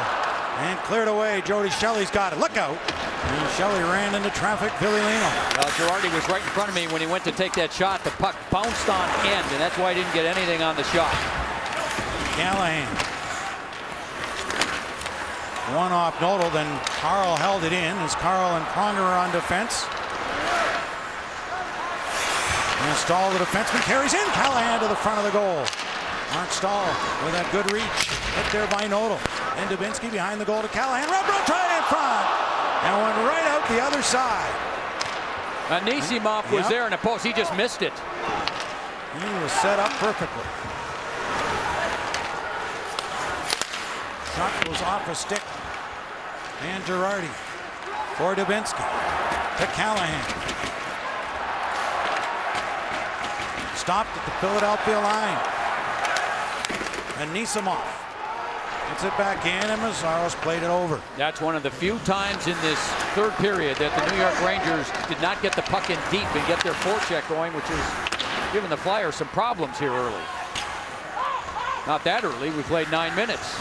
And cleared away, Jody Shelley's got it, look out. And Shelley ran into traffic, Villolino. Well, Girardi was right in front of me when he went to take that shot. The puck bounced on end, and that's why he didn't get anything on the shot. Callahan. One off Nodal, then Carl held it in as Carl and Pronger are on defense. And Stahl, the defenseman, carries in. Callahan to the front of the goal. Mark Stahl with a good reach. Hit there by Nodal. And Dubinsky behind the goal to Callahan. Redbro tried in front. And went right out the other side. Anisimov was there in the post. He just missed it. He was set up perfectly. Shot goes off a stick. And Girardi for Dubinsky to Callahan. Stopped at the Philadelphia line. Anisimov gets it back in, and Mazzaros played it over. That's one of the few times in this third period that the New York Rangers did not get the puck in deep and get their forecheck going, which is giving the Flyers some problems here early. Not that early. We played 9 minutes.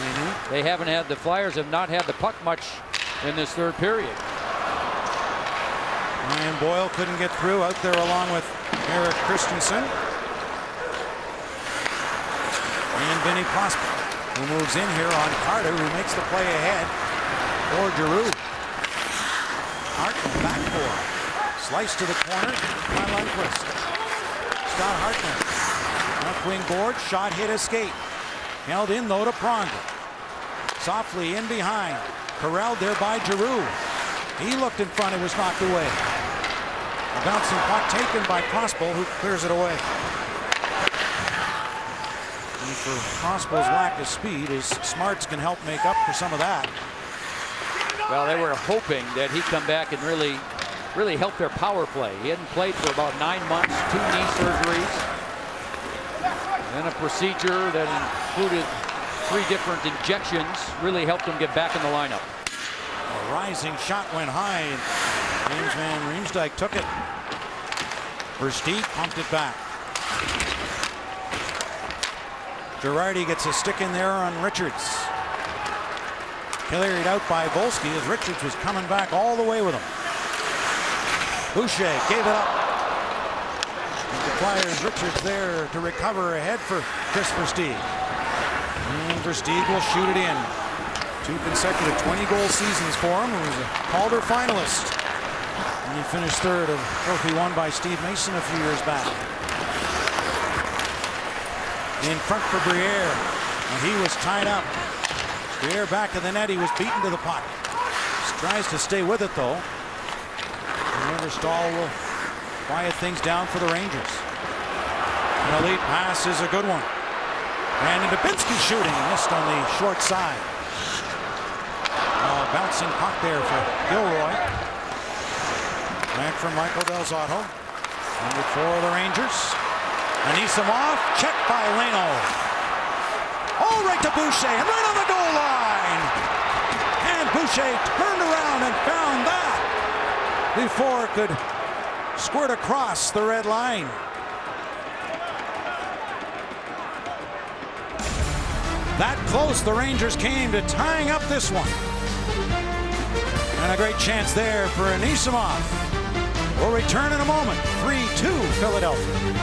They haven't had, the Flyers have not had the puck much in this third period. Ryan Boyle couldn't get through out there along with Eric Christensen. And Vinny Prosper, who moves in here on Carter, who makes the play ahead for Giroux. Hartman back for him. Slice to the corner by Lundqvist. Scott Hartman. Left wing board, shot hit escape. Held in though to Pronger. Softly in behind. Corralled there by Giroux. He looked in front, it was knocked away. A bouncing puck taken by Crossbow, who clears it away. And for Crossbow's lack of speed, his smarts can help make up for some of that. Well, they were hoping that he'd come back and really help their power play. He hadn't played for about 9 months, 2 knee surgeries. And a procedure that included 3 different injections really helped him get back in the lineup. A rising shot went high, and James Van Riemsdyk took it. Versteeg pumped it back. Girardi gets a stick in there on Richards. Carried out by Volsky as Richards was coming back all the way with him. Boucher gave it up. The Flyers, Richards there to recover ahead for Chris Versteeg. And Versteeg will shoot it in. 2 consecutive 20-goal seasons for him. He was a Calder finalist. And he finished third, a trophy won by Steve Mason a few years back. In front for Briere, and he was tied up. Briere back of the net, he was beaten to the puck. Tries to stay with it though. Remember, Stahl will quiet things down for the Rangers. An elite pass is a good one. And Dubinsky shooting, missed on the short side. Bouncing puck there for Gilroy. Back from Michael Del Zotto. Number 4 of the Rangers. Anisimov, checked by Leno. Oh, right to Boucher, and right on the goal line. And Boucher turned around and found that before it could squirt across the red line. That close the Rangers came to tying up this one. And a great chance there for Anisimov. We'll return in a moment. 3-2 Philadelphia.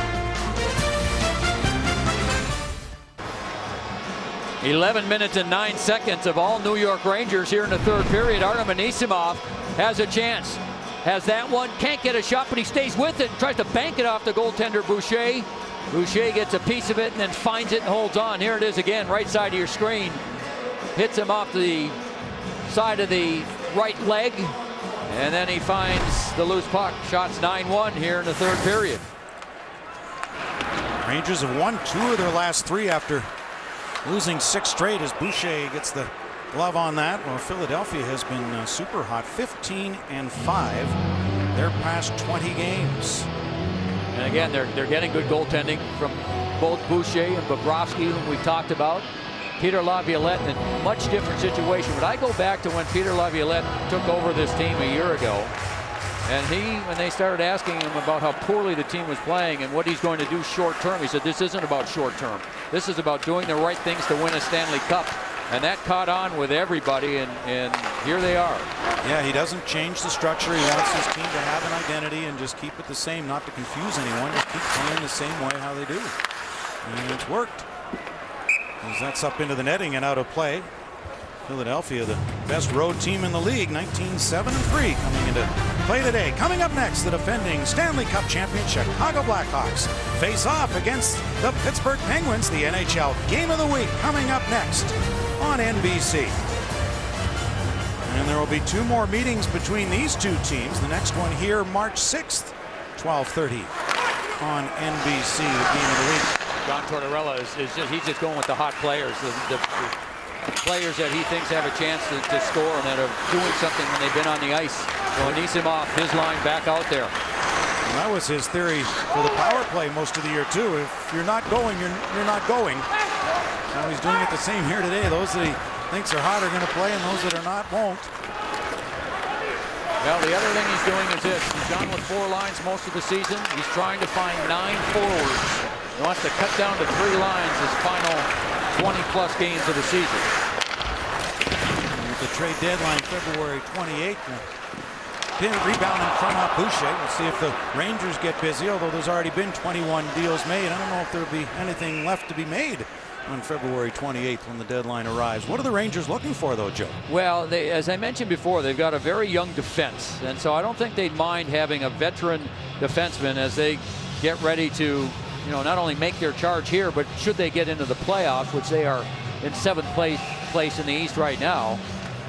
11 minutes and 9 seconds of all New York Rangers here in the third period. Artem Anisimov has a chance. Has that one, can't get a shot, but he stays with it and tries to bank it off the goaltender Boucher. Boucher gets a piece of it and then finds it and holds on. Here it is again, right side of your screen. Hits him off the side of the right leg, and then he finds the loose puck. Shots 9-1 here in the third period. Rangers have won 2 of their last 3 after losing 6 straight as Boucher gets the glove on that. Well, Philadelphia has been super hot, 15-5 their past 20 games. And again, they're getting good goaltending from both Boucher and Bobrovsky, whom we talked about. Peter Laviolette in a much different situation. But I go back to when Peter Laviolette took over this team a year ago. And when they started asking him about how poorly the team was playing and what he's going to do short term, he said, this isn't about short term. This is about doing the right things to win a Stanley Cup. And that caught on with everybody, and here they are. Yeah, he doesn't change the structure. He wants his team to have an identity and just keep it the same, not to confuse anyone. Just keep playing the same way how they do. And it's worked. As that's up into the netting and out of play. Philadelphia, the best road team in the league, 19-7-3 coming into play today. Coming up next, the defending Stanley Cup champion Chicago Blackhawks face off against the Pittsburgh Penguins. The NHL Game of the Week coming up next on NBC. And there will be 2 more meetings between these 2 teams. The next one here, March 6th, 12:30 on NBC, the Game of the Week. John Tortorella he's just going with the hot players, the players that he thinks have a chance to score and that are doing something when they've been on the ice. So Anisimov, his line back out there. And that was his theory for the power play most of the year too. If you're not going, you're not going. Now he's doing it the same here today. Those that he thinks are hot are going to play, and those that are not won't. Well, the other thing he's doing is this. He's gone with 4 lines most of the season. He's trying to find 9 forwards. He wants to cut down to 3 lines his final 20-plus games of the season. With the trade deadline February 28th, rebound in front of Boucher. We'll see if the Rangers get busy, although there's already been 21 deals made. I don't know if there'll be anything left to be made on February 28th when the deadline arrives. What are the Rangers looking for, though, Joe? Well, as I mentioned before, they've got a very young defense, and so I don't think they'd mind having a veteran defenseman as they get ready to, not only make their charge here, but should they get into the playoffs, which they are in 7th place in the East right now.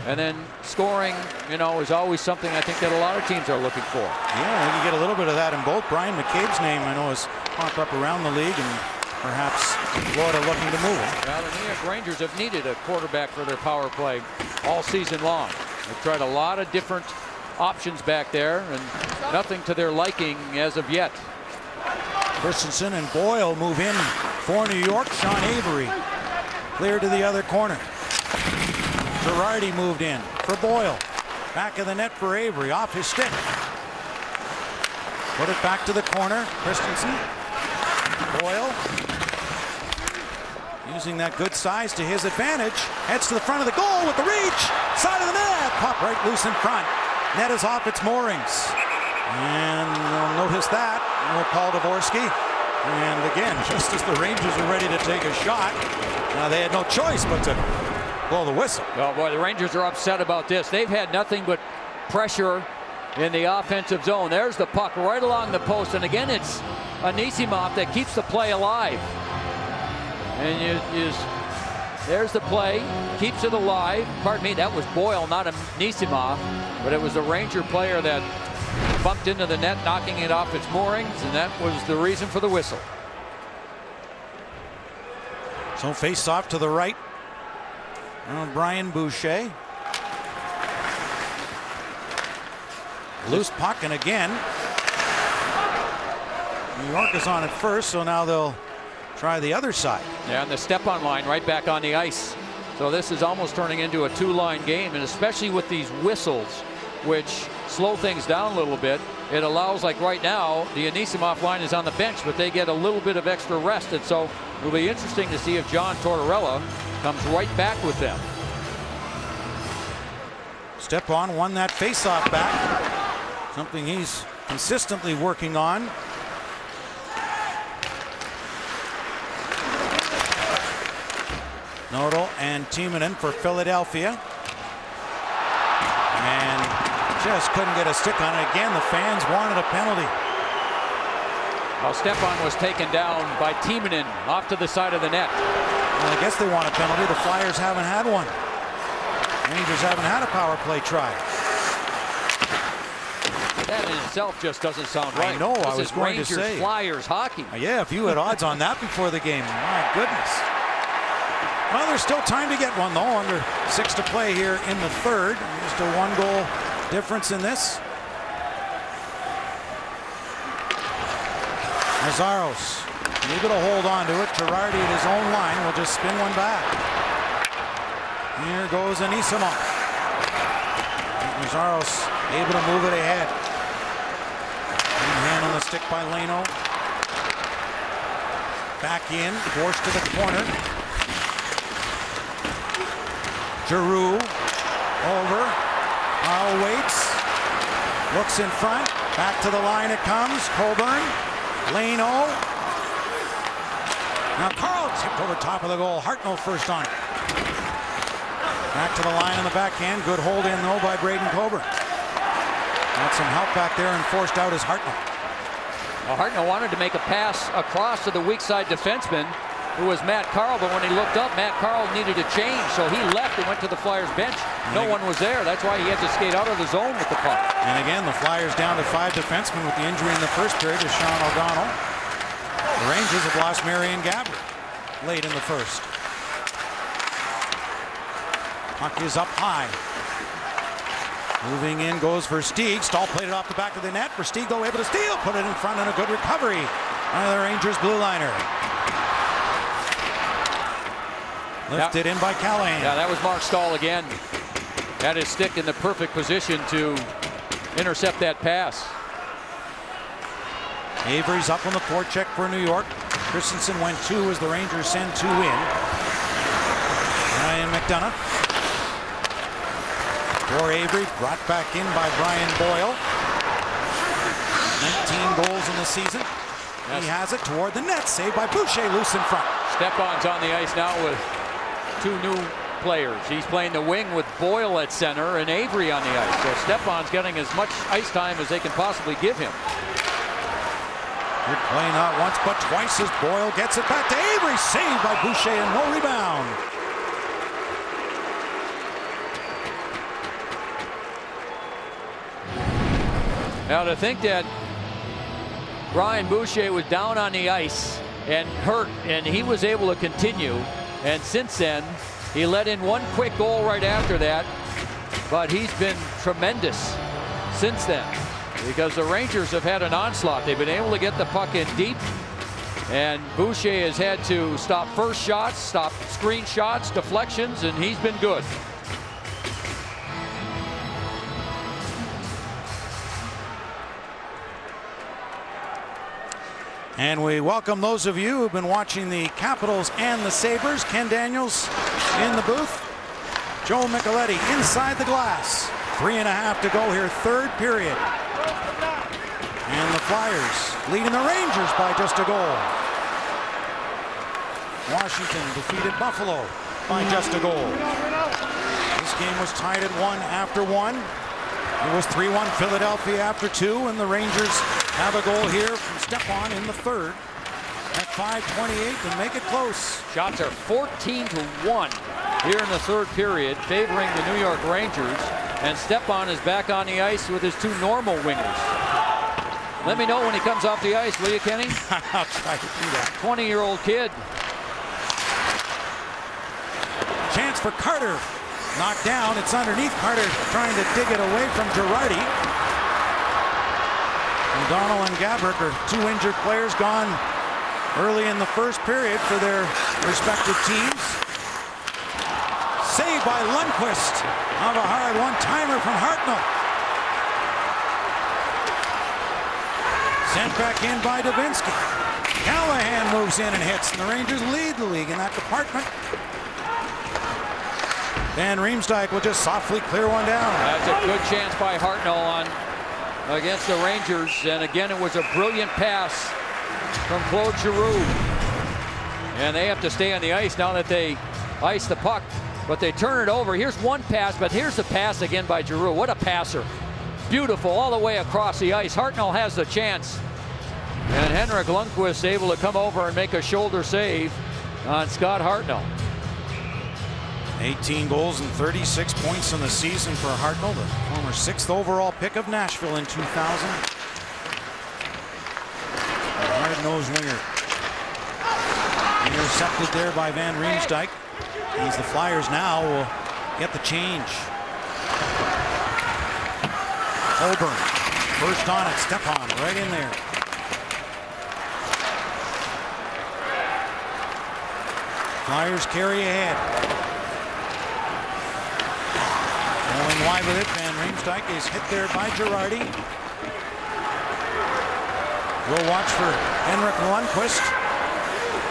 And then scoring, is always something I think that a lot of teams are looking for. Yeah, I think you get a little bit of that in both. Brian McCabe's name, I know, has popped up around the league, and perhaps Florida looking to move him. Well, the New York Rangers have needed a quarterback for their power play all season long. They've tried a lot of different options back there, and nothing to their liking as of yet. Christensen and Boyle move in for New York. Sean Avery clear to the other corner. Girardi moved in for Boyle. Back of the net for Avery, off his stick. Put it back to the corner. Christensen. Boyle. Using that good size to his advantage. Heads to the front of the goal with the reach. Side of the net. Pop right loose in front. Net is off its moorings. And they'll notice that. Paul Dvorsky. And again, just as the Rangers are ready to take a shot, they had no choice but to blow the whistle. Oh boy, the Rangers are upset about this. They've had nothing but pressure in the offensive zone. There's the puck right along the post, and again it's Anisimov that keeps the play alive. And there's the play, keeps it alive. Pardon me, that was Boyle, not Anisimov, but it was the Ranger player that bumped into the net, knocking it off its moorings, and that was the reason for the whistle. So face off to the right. Brian Boucher. Loose puck, and again New York is on it first, so now they'll try the other side. Yeah, and the step-on line right back on the ice. So this is almost turning into a two-line game, and especially with these whistles, which slow things down a little bit, it allows, like right now, the Anisimov line is on the bench, but they get a little bit of extra rest, and so it'll be interesting to see if John Tortorella comes right back with them. Stepan won that face-off back, something he's consistently working on. Nodal and Timonen for Philadelphia. And just couldn't get a stick on it. Again, the fans wanted a penalty. Well, Stepan was taken down by Timonen off to the side of the net. Well, I guess they want a penalty. The Flyers haven't had one. Rangers haven't had a power play try. That in itself just doesn't sound right. I know, this I was going Rangers, to say. Flyers hockey. Yeah, if you had odds on that before the game, my goodness. Well, there's still time to get one, though. Under 6 to play here in the third. Just a 1-goal difference in this. Nazaros able to hold on to it. Girardi at his own line will just spin one back. Here goes Anisimov. Nazaros able to move it ahead. Hand on the stick by Leno. Back in, forced to the corner. Giroux over. Carl waits. Looks in front. Back to the line it comes. Coburn. Leno. Now Carl tipped over top of the goal. Hartnell first on it. Back to the line on the backhand. Good hold in though by Braden Coburn. Got some help back there and forced out is Hartnell. Well, Hartnell wanted to make a pass across to the weak side defenseman, who was Matt Carl, but when he looked up, Matt Carl needed a change, so he left and went to the Flyers bench. No one was there. That's why he had to skate out of the zone with the puck. And again, the Flyers down to 5 defensemen with the injury in the first period to Sean O'Donnell. The Rangers have lost Marion Gabbard late in the first. Puck is up high. Moving in goes Versteeg. Stahl played it off the back of the net. Versteeg, though, able to steal. Put it in front and a good recovery by the Rangers blue liner. Lifted in by Callahan. Yeah, that was Mark Stahl again. Had his stick in the perfect position to intercept that pass. Avery's up on the forecheck for New York. Christensen went 2 as the Rangers send 2 in. Ryan McDonough. For Avery, brought back in by Brian Boyle. 19 goals in the season. Yes. He has it toward the net, saved by Boucher, loose in front. Stepan's on the ice now with 2 new players. He's playing the wing with Boyle at center and Avery on the ice. So Stepan's getting as much ice time as they can possibly give him. Good play not once but twice as Boyle gets it back to Avery. Saved by Boucher and no rebound. Now to think that Brian Boucher was down on the ice and hurt, and he was able to continue. And since then, he let in 1 quick goal right after that. But he's been tremendous since then, because the Rangers have had an onslaught. They've been able to get the puck in deep, and Boucher has had to stop first shots, stop screen shots, deflections, and he's been good. And we welcome those of you who've been watching the Capitals and the Sabres. Ken Daniels in the booth. Joe Micheletti inside the glass. 3.5 to go here, third period. And the Flyers leading the Rangers by just a goal. Washington defeated Buffalo by just a goal. This game was tied at 1 after 1. It was 3-1 Philadelphia after 2, and the Rangers have a goal here from Stepan in the third at 5:28 to make it close. Shots are 14-1 here in the third period, favoring the New York Rangers. And Stepan is back on the ice with his 2 normal wingers. Let me know when he comes off the ice, will you, Kenny? I'll try to do that. 20-year-old kid. Chance for Carter. Knocked down. It's underneath. Carter trying to dig it away from Girardi. O'Donnell and Gabrick are 2 injured players gone early in the first period for their respective teams. Saved by Lundqvist. Of a hard one-timer from Hartnell. Sent back in by Dubinsky. Callahan moves in and hits, and the Rangers lead the league in that department. Van Riemsdyk will just softly clear one down. That's a good chance by Hartnell against the Rangers. And again, it was a brilliant pass from Claude Giroux. And they have to stay on the ice now that they ice the puck. But they turn it over. Here's one pass, but here's the pass again by Giroux. What a passer. Beautiful all the way across the ice. Hartnell has the chance. And Henrik Lundqvist able to come over and make a shoulder save on Scott Hartnell. 18 goals and 36 points in the season for Hartnell, the former 6th overall pick of Nashville in 2000. Hard-nosed winger. Intercepted there by Van Riemsdyk. As the Flyers now will get the change. Holborn, first on it, Stepan right in there. Flyers carry ahead. Going wide with it, Van Riemsdyk is hit there by Girardi. We'll watch for Henrik Lundqvist,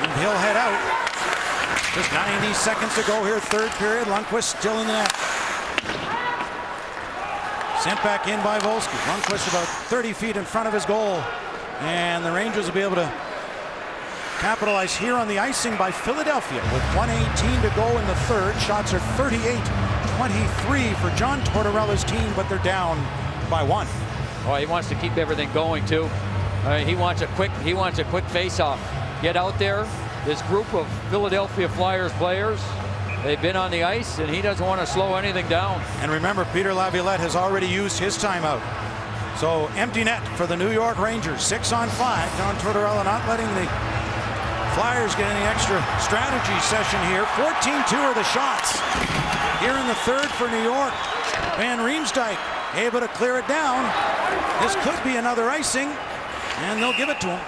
and he'll head out. Just 90 seconds to go here, third period. Lundqvist still in the net. Sent back in by Volsky. Lundqvist about 30 feet in front of his goal. And the Rangers will be able to capitalize here on the icing by Philadelphia with 1:18 to go in the third. Shots are 38-23 for John Tortorella's team, but they're down by 1. Oh, he wants to keep everything going too. He wants a quick face-off. Get out there. This group of Philadelphia Flyers players, they've been on the ice, and he doesn't want to slow anything down. And remember, Peter Laviolette has already used his timeout. So empty net for the New York Rangers. 6 on 5. John Tortorella not letting the Flyers get any extra strategy session here. 14-2 are the shots here in the third for New York. Van Riemsdyk able to clear it down. This could be another icing, and they'll give it to him.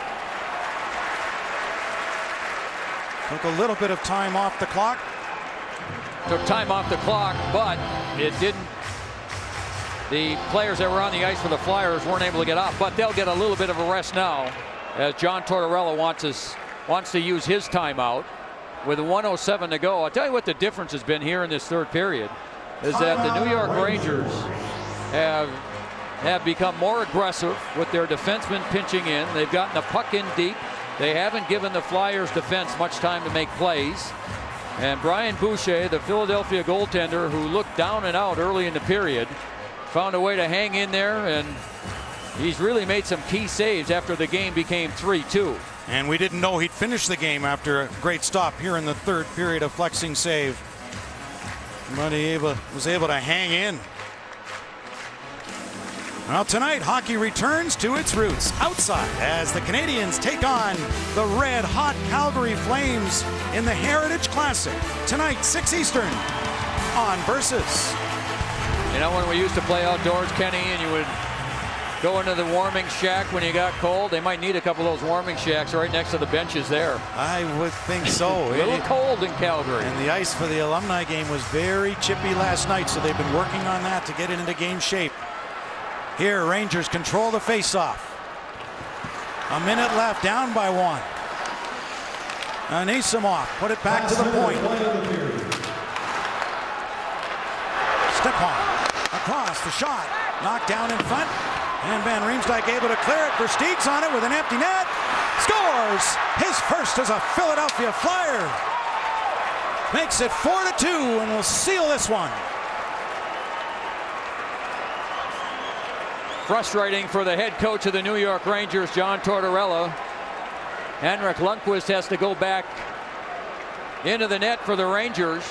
Took a little bit of time off the clock. Took time off the clock, but it didn't. The players that were on the ice for the Flyers weren't able to get off, but they'll get a little bit of a rest now as John Tortorella wants to use his timeout with 1:07 to go. I'll tell you what the difference has been here in this third period is that the New York Rangers have become more aggressive with their defensemen pinching in. They've gotten the puck in deep. They haven't given the Flyers defense much time to make plays. And Brian Boucher, the Philadelphia goaltender who looked down and out early in the period, found a way to hang in there, and he's really made some key saves after the game became 3-2. And we didn't know he'd finish the game after a great stop here in the third period, of flexing save. But he was able to hang in. Well, tonight, hockey returns to its roots outside as the Canadiens take on the red-hot Calgary Flames in the Heritage Classic. Tonight, 6 Eastern on Versus. You know, when we used to play outdoors, Kenny, and you would go into the warming shack when you got cold, they might need a couple of those warming shacks right next to the benches there. I would think so. A little cold in Calgary. And the ice for the alumni game was very chippy last night, so they've been working on that to get it into game shape. Here, Rangers control the faceoff. A minute left, down by 1. Anisimov put it back to the point. Stepan across the shot, knocked down in front, and Van Riemsdyk able to clear it. Versteeg's on it with an empty net. Scores his first as a Philadelphia Flyer. Makes it 4-2 and will seal this one. Frustrating for the head coach of the New York Rangers, John Tortorella. Henrik Lundqvist has to go back into the net for the Rangers.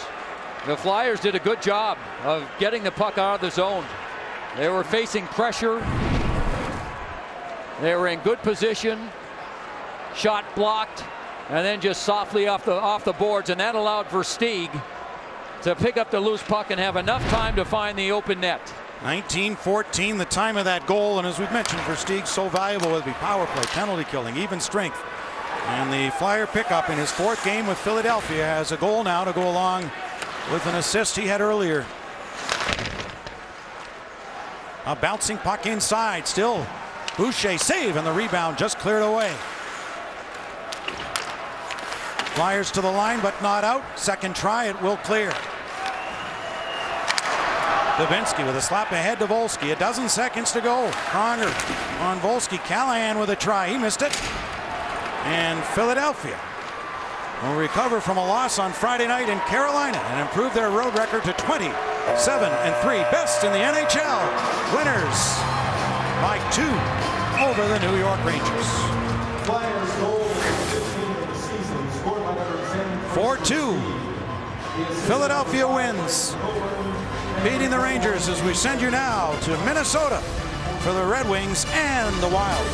The Flyers did a good job of getting the puck out of the zone. They were facing pressure. They were in good position. Shot blocked, and then just softly off the boards, and that allowed Versteeg to pick up the loose puck and have enough time to find the open net. 19:14, the time of that goal, and as we've mentioned, Versteeg so valuable with the power play, penalty killing, even strength. And the Flyer pickup in his 4th game with Philadelphia has a goal now to go along with an assist he had earlier. A bouncing puck inside, still Boucher save, and the rebound just cleared away. Flyers to the line, but not out. Second try, it will clear. Dubinsky with a slap ahead to Volsky. A dozen seconds to go. Pronger on Volsky. Callahan with a try. He missed it. And Philadelphia will recover from a loss on Friday night in Carolina and improve their road record to 27-3. Best in the NHL. Winners by 2 over the New York Rangers. Flyers goal 15 of the season, scored by number 10. 4-2. Philadelphia wins, beating the Rangers, as we send you now to Minnesota for the Red Wings and the Wild.